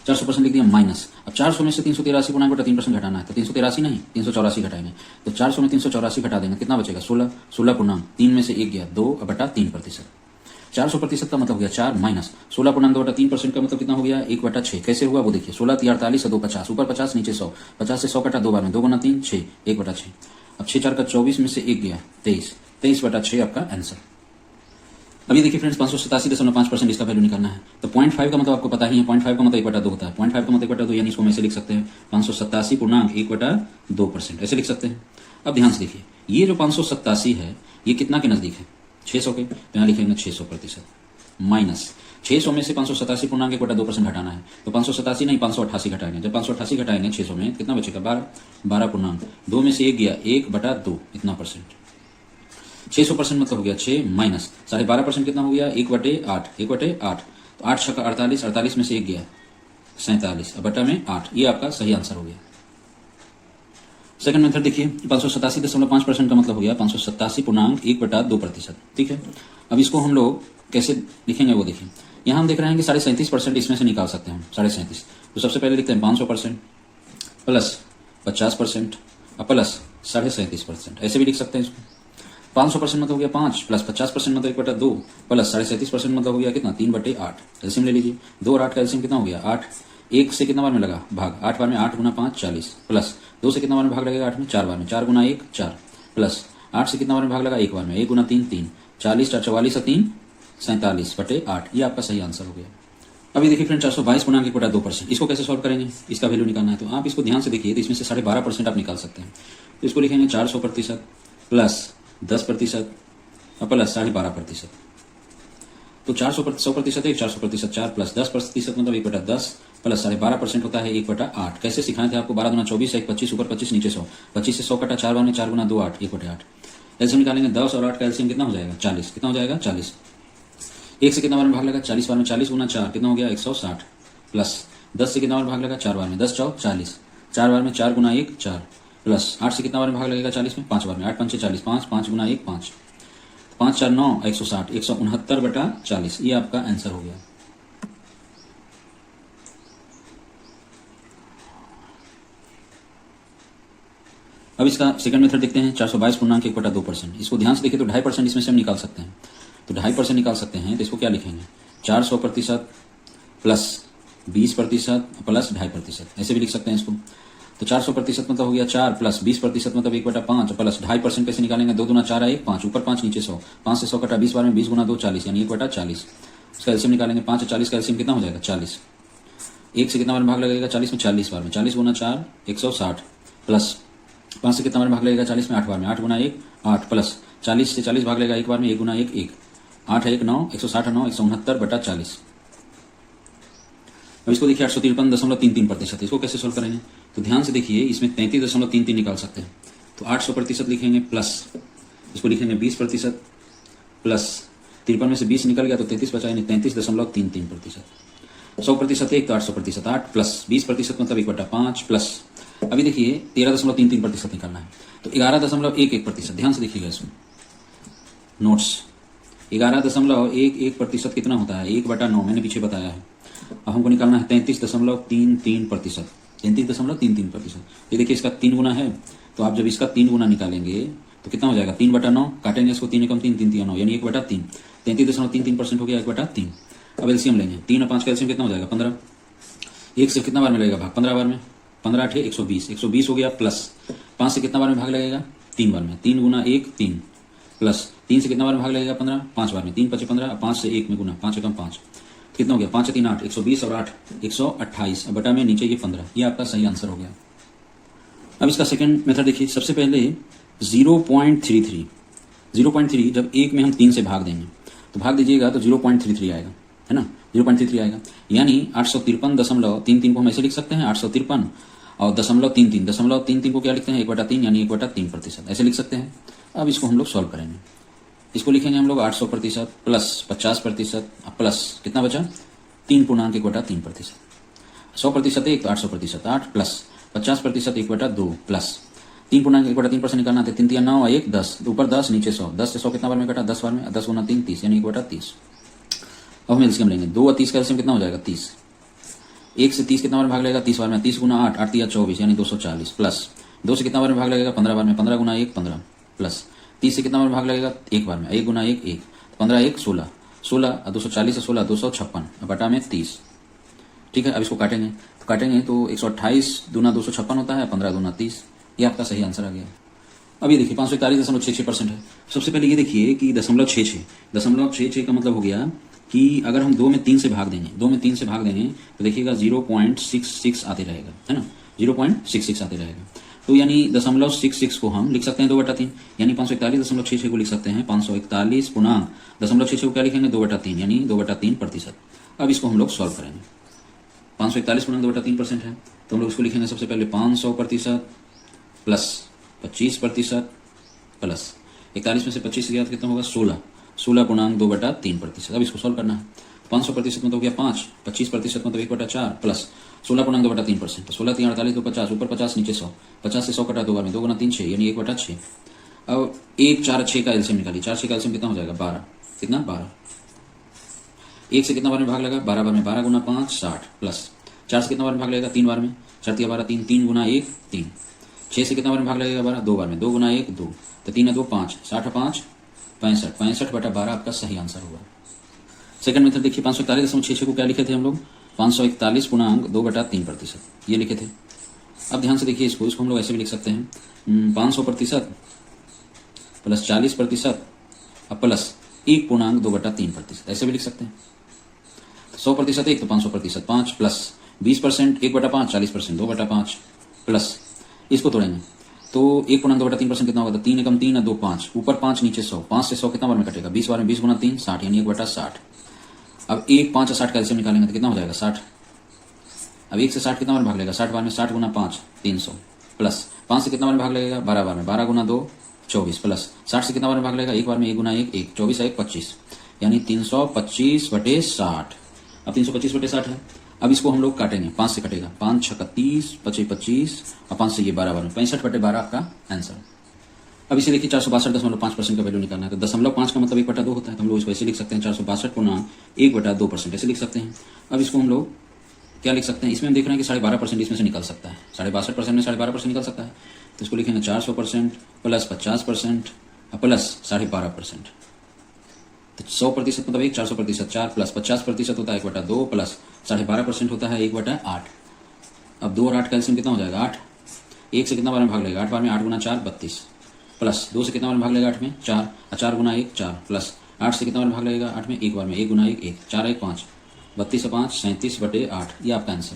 400% लिख दिया माइनस। अब 400 में से 383.1/3% घटाना है तो 383 नहीं 384 घटाएंगे तो 400 में 384 घटा देंगे कितना बचेगा 16 पूर्णांक 3 में से 1 गया 2/3%। 400% का मतलब हो गया 4 माइनस 16 पूर्णांक 2/3% का मतलब कितना हो गया 1/6। कैसे हुआ वो देखिए 16 3 48 और 2 50 ऊपर 50 नीचे 100 50 से 100 कटा 2 बार में 2 गुना 3 6 1/6। अब 6 4 का 24 में से 1 गया 23 आपका आंसर। अभी देखिए फ्रेंड्स 587.5% इसका वैल्यू निकालना है। तो 0.5 का मतलब आपको पता ही है 0.5 का मतलब 1/2 होता है। 0.5 का मतलब 1/2 यानी इसको हम ऐसे लिख सकते हैं 587.1/2% ऐसे लिख सकते हैं। अब ध्यान से देखिए ये जो 587 है ये कितना के नजदीक है 600 के, तो यहाँ लिखेंगे 600% माइनस 600 में से 587.1/2% घटाना है तो 587 नहीं 588 घटाएंगे। जब 588 घटाएंगे 600 में कितना बचेगा 12 पूर्णांक 2 में से 1 गया 1/2 इतना %। 600% मतलब हो गया 6 माइनस 12.5% कितना हो गया 1/8 1/8 तो 8 छक्का 48 48 में से 1 गया 47 अब बटा में 8, ये आपका सही आंसर हो गया। सेकंड मेथड देखिए 587.5% का मतलब हो गया 587.1/2%। ठीक है, अब इसको हम लोग कैसे लिखेंगे वो देखिए। यहाँ हम देख रहे हैं कि 37.5% इसमें से निकाल सकते हैं 37.5। तो सबसे पहले लिखते हैं 500% प्लस 50% और प्लस 37.5%। ऐसे भी लिख सकते हैं इसको। 500% मतलब हो गया 5 प्लस 50% मतलब 1/2 प्लस 37.5% मतलब हो गया कितना 3/8। एल्सियम ले लीजिए। 2 और 8 का एल्सियम कितना हो गया 8। 1 से कितना बार में लगा भाग 8 बार में 8 गुना 5 40 प्लस 2 से कितना बार में भाग लगेगा 8 में 4 बार में 4 गुना 1 4 प्लस 8 से कितना बार में भाग लगा 1 बार में 1 गुना 3 3 40 4 44 और 3 47/8। ये आपका सही आंसर हो गया। अभी देखिए फ्रेंड 422 गुना 1/2%। इसको कैसे सॉल्व करेंगे, इसका वैल्यू निकालना है। तो आप इसको ध्यान से देखिए तो इसमें से 12.5% आप निकाल सकते हैं। तो इसको लिखेंगे 400% प्लस 10% और प्लस 12.5%। तो 100% 400% 4 प्लस 10% मतलब 1/10 प्लस 12.5% होता है 1/8। कैसे सिखाए थे आपको 12 गुना 24 1 25 ऊपर 25 नीचे 100 25 से 100 कटा 4 बार में 4 गुना 2 8 1/8। एल्सियम निकालेंगे 10 और 8 का एल्सियम कितना हो जाएगा 40। कितना हो जाएगा 40। 1 से कितना बार में भाग लगा 40 बार में 40 गुना 4 कितना हो गया 160 प्लस 10 से कितना बार में भाग लगा 4 बार में 10 4 40 4 बार में 4 गुना 1 4 प्लस 8 से कितना बार में भाग लगेगा 40 में 5 बार में 8 5 40 5 5 गुना 1 5 5 4 9 160 169/40। ये आपका आंसर हो गया। अब इसका सेकंड मेथड देखते हैं 422 पूर्णांक 1/2%। इसको ध्यान से देखिए तो 2.5% इसमें से हम निकाल सकते हैं। तो 2.5% निकाल सकते हैं तो इसको क्या लिखेंगे 400% प्लस 20% प्लस 2.5%। ऐसे भी लिख सकते हैं इसको। तो 400% मतलब हो गया 4 प्लस 20% मतलब 1/5 प्लस 2.5% कैसे निकालेंगे 2 दूना 4 1 5 ऊपर 5 नीचे 100 5 से 100 कटा 20 बार में 20 गुना 2 40 यानी 1/40। उसका एल्सियम निकालेंगे 5 और 40 का एल्सियम कितना हो जाएगा 40। 1 से कितना बार भाग लगेगा 40 में 40 बार में 40 गुना 4 160 प्लस 5 से कितना बार भाग लगेगा 40 में 8 बार में 8 गुना 1 8 प्लस 40 से 40 भाग लगेगा 1 बार में 1 गुना 1 1 8 1 9 160 9 169/40। अब इसको देखिए 853.33%। इसको कैसे सोल्व करेंगे तो ध्यान से देखिए इसमें 33.33 निकाल सकते हैं। तो 800% लिखेंगे प्लस इसको लिखेंगे 20% प्लस 53 में से 20 निकल गया तो 33 बचा यानी 33.33%। 100% 1 तो 800% 8 प्लस 20% मतलब 1/5 प्लस अभी देखिए 13.33% निकालना है। तो 11.11%। ध्यान से देखिएगा इसमें नोट्स 11.11% कितना होता है 1/9 मैंने पीछे बताया है। अब हमको निकालना है 33.33%। 33.33%। ये देखिए इसका 3 गुना है तो आप जब इसका 3 गुना निकालेंगे तो कितना हो जाएगा 3/9 काटेंगे इसको 3 एकम 3 3 3 9 यानी 1/3 33.33% हो गया 1/3। अब एल्सियम लेंगे 3 और 5 का एल्सियम कितना हो जाएगा 15। 1 से कितना बार में लगेगा भाग 15 बार में 15 8 120 120 हो गया प्लस 5 से कितना बार में भाग लगेगा 3 बार में 3 गुना 1 3 प्लस 3 से कितना बार में भाग लगेगा 15 5 बार में 3 5 15 5 से 1 में गुना 5 एकम 5 कितना हो गया 5 3 8 120 और 8 128 बटा में नीचे ये 15। ये आपका सही आंसर हो गया। अब इसका सेकंड मेथड देखिए। सबसे पहले 0.33 जब 1 में हम 3 से भाग देंगे तो भाग दीजिएगा तो 0.33 आएगा है ना 0.33 आएगा यानी 853.33 को हम ऐसे लिख सकते हैं 853 और 33 को क्या लिखते हैं 1/3 यानी 1/3% ऐसे लिख सकते हैं। अब इसको हम लोग सॉल्व करेंगे। इसको लिखेंगे हम लोग 800% प्लस 50% प्लस कितना बचा 3 पूर्णांक 1/3%। 100% 1 तो 800% 8 प्लस 50% 1/2 प्लस 3 पूर्णांक 1/3% निकालना था 3 3 9 1 10 ऊपर 10 नीचे 100 10 से 100 कितना बार में कटा 10 बार में 10 गुना 3 30 यानी 1/30। अब हम एल्सियम लेंगे 2 और 30 का एल्सियम कितना हो जाएगा 30। 1 से 30 कितना बार भाग लगेगा 30 बार में 30 गुना 8 8 3 24 यानी 240 प्लस 2 से कितना बार में भाग लगेगा 15 बार में 15 गुना 1 15 प्लस 30 से कितना बार भाग लगेगा 1 बार में 1 गुना 1 1 15 1 16 16 240 से 16 256 बटा में 30। ठीक है। अब इसको काटेंगे तो 128 दूना 256 होता है 15 दूना 30। ये आपका सही आंसर आ गया। अब ये देखिए 541.66% है। सबसे पहले ये देखिए कि 0.66 का मतलब हो गया कि अगर हम 2 में 3 से भाग देंगे तो देखिएगा 0.66 आते रहेगा है ना 0.66 आते रहेगा। तो यानी 0.66 को हम लिख सकते हैं 2/3 यानी 541.66 को लिख सकते हैं 541 पूर्णांक 0.66 को क्या लिखेंगे 2/3 यानी 2/3%। अब इसको हम लोग सॉल्व करेंगे। 541 पूर्णांक 2/3% है तो हम लोग इसको लिखेंगे सबसे पहले 500% प्लस 25% प्लस 41 में से 25 गया तो कितना होगा 16 पूर्णांक 2/3%। अब इसको सॉल्व करना है। 500% मतलब हो गया 5 25% मतलब 1/4 प्लस 16 पूर्णांक 2/3%। तो 16 3 48 2 50 ऊपर 50 नीचे 100 50 से 100 कटा 2 बार में 2 गुना 3 6 यानी 1/6। अब 1 4 6 का एल्सियम निकालिए 4 6 का एल्सियम कितना हो जाएगा 12 कितना 12 1 से कितना बार में भाग लगेगा? 12 बार में। 12 गुना 5 60 प्लस 4 से कितना बार में भाग लगेगा? 3 बार में। 4 12 3 3 गुना 1 3। 6 से कितना बार में भाग लगेगा? 12 2 बार में। 2 गुना 1 2 तो 3 है 2 5 60 5 65 65/12 आपका सही आंसर होगा। सेकंड मेथड देखिए 541.66 को क्या लिखे थे हम लोग? 541.2/3%, ये लिखे थे। अब ध्यान से देखिए इसको हम लोग ऐसे भी लिख सकते हैं 500% प्लस 40% अब प्लस 1.2/3%, ऐसे भी लिख सकते हैं। 100% 1 तो 500% 5 प्लस 20% 1/5 40% 2/5 प्लस इसको तोड़ेंगे तो 1.2/3% कितना होगा? 3 एकम 3 2 5 ऊपर 5 नीचे 100 5 से 100 कितना बार में कटेगा? 20 बार में। 20 गुना 3 60 यानी 1/60। अब 1 5 60 कैल्शियम निकालेंगे तो कितना हो जाएगा? 60। अब 1 से 60 कितना बार भाग लगेगा? 60 बार में। 60 गुना 5 300 प्लस 5 से कितना बार भाग लगेगा? 12 बार में। 12 गुना 2 24 प्लस 60 से कितना बार भाग लगेगा? 1 बार में। 1 गुना 1 1 24 1 25 यानी 325/60। अब 325/60 है। अब इसको हम लोग काटेंगे 5 से कटेगा 5 6 30 25 25 और 5 से ये 12 बार में 65/12 आपका आंसर। अब इसे देखिए 462.5% का वैल्यू निकालना है तो 0.5 का मतलब 1/2 होता है तो हम लोग इसको ऐसे लिख सकते हैं 462.1/2% ऐसे लिख सकते हैं। अब इसको हम लोग क्या लिख सकते हैं? इसमें हम देख रहे हैं कि 12.5% इसमें से निकल सकता है। 62.5% में 12.5% निकल सकता है तो इसको लिखेंगे 400% प्लस 50% प्लस 12.5%। तो 100% मतलब 1 400% 4 प्लस 50% होता है 1/2 प्लस 12.5% होता है 1/8। अब 2 और 8 कैल्शियम कितना हो जाएगा? 8। 1 से कितना बार में भाग लेगा? 8 बार में। 8 गुना 4 32 प्लस 2 से कितना बार में भाग लेगा? 8 में 4 4 गुना 1 4 प्लस 8 से कितना बार में भाग लगेगा? 8 में 1 बार में। 1 गुना 1 1 4 1 5 32 से 5 37/8 ये आपका आंसर।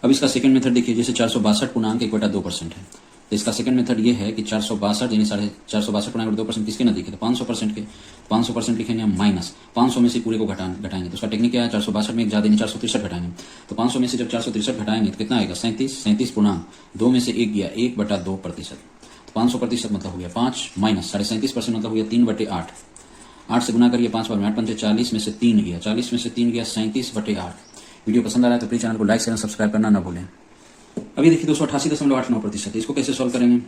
अब इसका सेकंड मेथड देखिए जैसे 462.1/2% है तो इसका सेकंड मेथड ये है कि 462 यानी 462.2% किसके नजदीक है? तो 500% के। 500% लिखेंगे हम माइनस 500 में से पूरे को घटाएंगे तो उसका टेक्निक क्या है? 462 में एक ज्यादा नहीं 463 घटाएंगे तो 500 में से जब 463 घटाएंगे तो कितना आएगा? 37 में से 1 गया 1/2%। तो 500% मतलब हो गया 5 माइनस 37.5% मतलब हो गया 3/8। 8 से गुना करिए 5 बार में। 8 पंचे 40 में से 3 गया 40 में से 3 गया 37/8। वीडियो पसंद आ रहा है तो प्लीज चैनल को लाइक शेयर सब्सक्राइब करना ना भूलें। अभी देखिए 288.89% इसको कैसे सॉल्व करेंगे?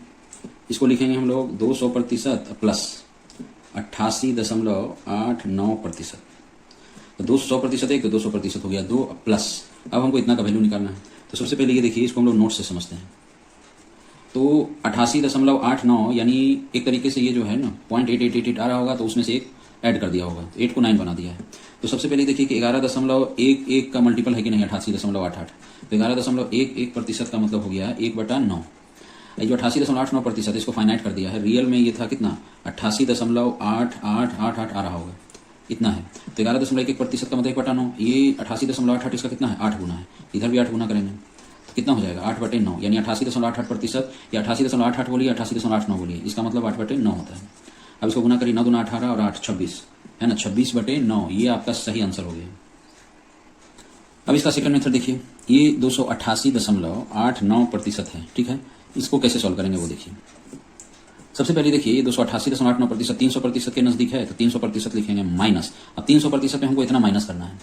इसको लिखेंगे हम लोग 200% प्लस 88.89%। तो 200% 1 तो 200% हो गया 2 प्लस अब हमको इतना का वैल्यू निकालना है तो सबसे पहले ये देखिए इसको हम लोग नोट से समझते हैं। तो 88.89 यानी एक तरीके से ये जो है ना 0.8888 आ रहा होगा तो उसमें से एक ऐड कर दिया होगा तो 8 को 9 बना दिया है। तो सबसे पहले देखिए कि 11.11 का मल्टीपल है कि नहीं 88.88 तो 11.11% का मतलब हो गया 1/9। ये जो 88.89% इसको फाइनाइट कर दिया है रियल में ये था कितना 88.8888 आ रहा होगा इतना है। तो 11.11% का मतलब 1/9 ये 88.88 इसका कितना है 8 गुना है इधर भी 8 गुना करेंगे तो कितना हो जाएगा 8/9 यानी 88.88% या 88.88 बोलिए 88.89 बोलिए इसका मतलब 8/9 होता है। अब इसको गुना करिए 9 दूना 18 और 8 26 है ना 26/9 ये आपका सही आंसर हो गया। अब इसका सेकंड मेथड देखिए ये 288.89% है ठीक है। इसको कैसे सॉल्व करेंगे वो देखिए। सबसे पहले देखिए ये 288.89% 300% के नजदीक है तो 300% लिखेंगे माइनस। अब 300% में हमको इतना माइनस करना है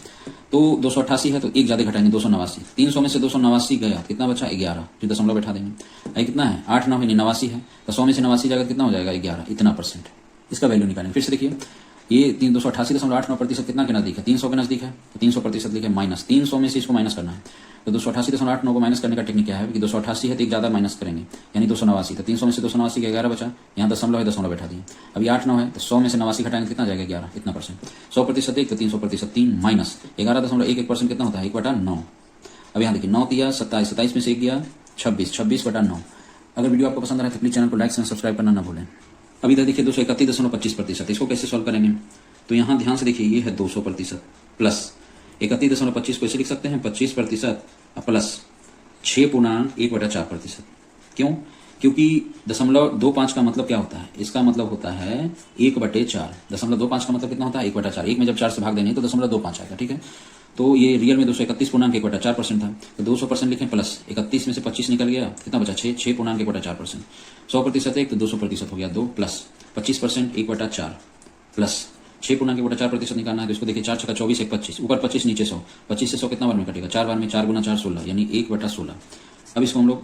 तो 288 है तो एक ज्यादा घटाएंगे 289। 300 में से 289 गया कितना बचा 11 फिर दशमलव बैठा देंगे कितना है 8 9 है 89 है तो 100 में से 89 जाएगा कितना हो जाएगा 11 इतना परसेंट इसका वैल्यू निकालेंगे। फिर से देखिए ये 288.89% कितना के नजदीक है 300 के नजदीक है तो 300% लिखे माइनस 300 में से इसको माइनस करना है तो 288.89 को माइनस करने का टेक्निक क्या है कि 288 है तो एक ज्यादा माइनस करेंगे यानी 289 तो 300 में से 289 का 11 बचा यहाँ दशमलव है दशमलव बैठा दिए। अभी 8 9 है तो 100 में से 89 घटाएंगे कितना जाएगा 11 इतना परसेंट। 100% 1 तो 300% 3 माइनस 11.11% कितना होता है 1/9। अब यहाँ देखिए 9 दिया 27 27 में से 1 गया 26 26/9। अगर वीडियो आपको पसंद आ रहा है तो प्लीज चैनल को लाइक एंड सब्सक्राइब करना ना भूलें। अब इधर देखिए 231.25% इसको कैसे सॉल्व करेंगे तो यहाँ ध्यान से देखिए ये है 200% प्लस 31.25 को ऐसे लिख सकते हैं 25% प्लस 6.1/4%। क्यों? क्योंकि 0.25 का मतलब क्या होता है इसका मतलब होता है 1/4। 0.25 का मतलब कितना होता है 1/4। 1 में जब 4 से भाग देंगे तो 0.25 आएगा ठीक है। तो ये रियल में 231.1/4% था तो 200% लिखें प्लस 31 में से 25 निकल गया कितना बचा 6.1/4%। 100% 1 तो 200% हो गया 2 प्लस 25% 1/4 प्लस 6.1/4% निकालना है तो इसको देखिए 4 छक्का 24 1 25 ऊपर 25 नीचे 100 25 से 100 कितना बार में कटेगा 4 बार में 4 गुना 4 16 यानी 1/16। अब इसको हम लोग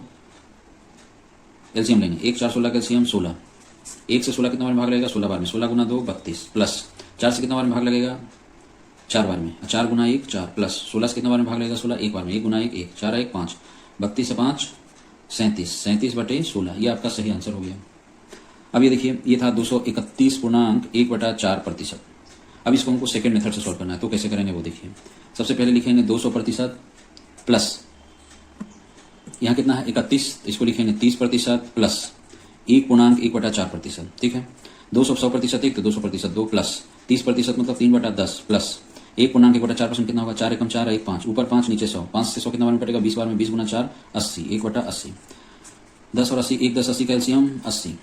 एलसीएम लेंगे 1 4 16 का एलसीएम 16 1 से 16 कितना बार में भाग लगेगा 16 बार में 16 गुना 2 32 प्लस 4 से कितना बार में भाग लगेगा? 4 बार में। 4 गुना 1 4 प्लस 16 से कितना बार में भाग लगेगा? 16 1 बार में। 1 गुना 1 1 4 1 5 32 से 5 37 37 बटे 16। ये आपका सही आंसर हो गया। अब ये देखिए, ये था 231.1/4%। अब इसको हमको सेकेंड मेथड से सॉल्व करना है, तो कैसे करेंगे वो देखिए। सबसे पहले लिखेंगे 200% प्लस, यहाँ कितना है 31, इसको लिखेंगे 30% प्लस 1.1/4%। ठीक है, 100% 1 तो 200% 2 प्लस 30% मतलब 3/10 प्लस 1.1/4% कितना होगा? 4 एकम 4 1 5 ऊपर 5 नीचे 100। 5 से 100 कितना बार में कटेगा? 20 बार में। 20 गुना 4 80 1/80। 10 और 80 1 10 80 का एलसीएम 80।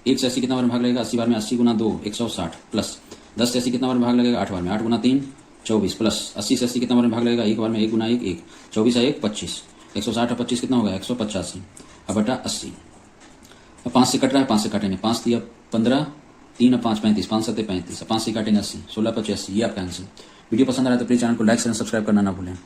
1 से 80 कितना बार में भाग लगेगा? 80 बार में। 80 गुना 2 160 प्लस 10 से 80 कितना बार में भाग लगेगा? 8 बार में। 8 गुना 3 24 प्लस 80 से 80 कितना बार में भाग लगेगा? 1 बार में। 1 गुना 1 1 24 है 1 25 160 और 25 कितना होगा? 185 अब बटा 80। अब 5 से कट रहा है, 5 से काटेंगे। 5 दिया 15 3 और 5 35 5 7 35 5 से काटेंगे 80 16 85। ये आपका आंसर। वीडियो पसंद आ रहा है तो प्लीज चैनल को लाइक एंड सब्सक्राइब करना ना भूलें।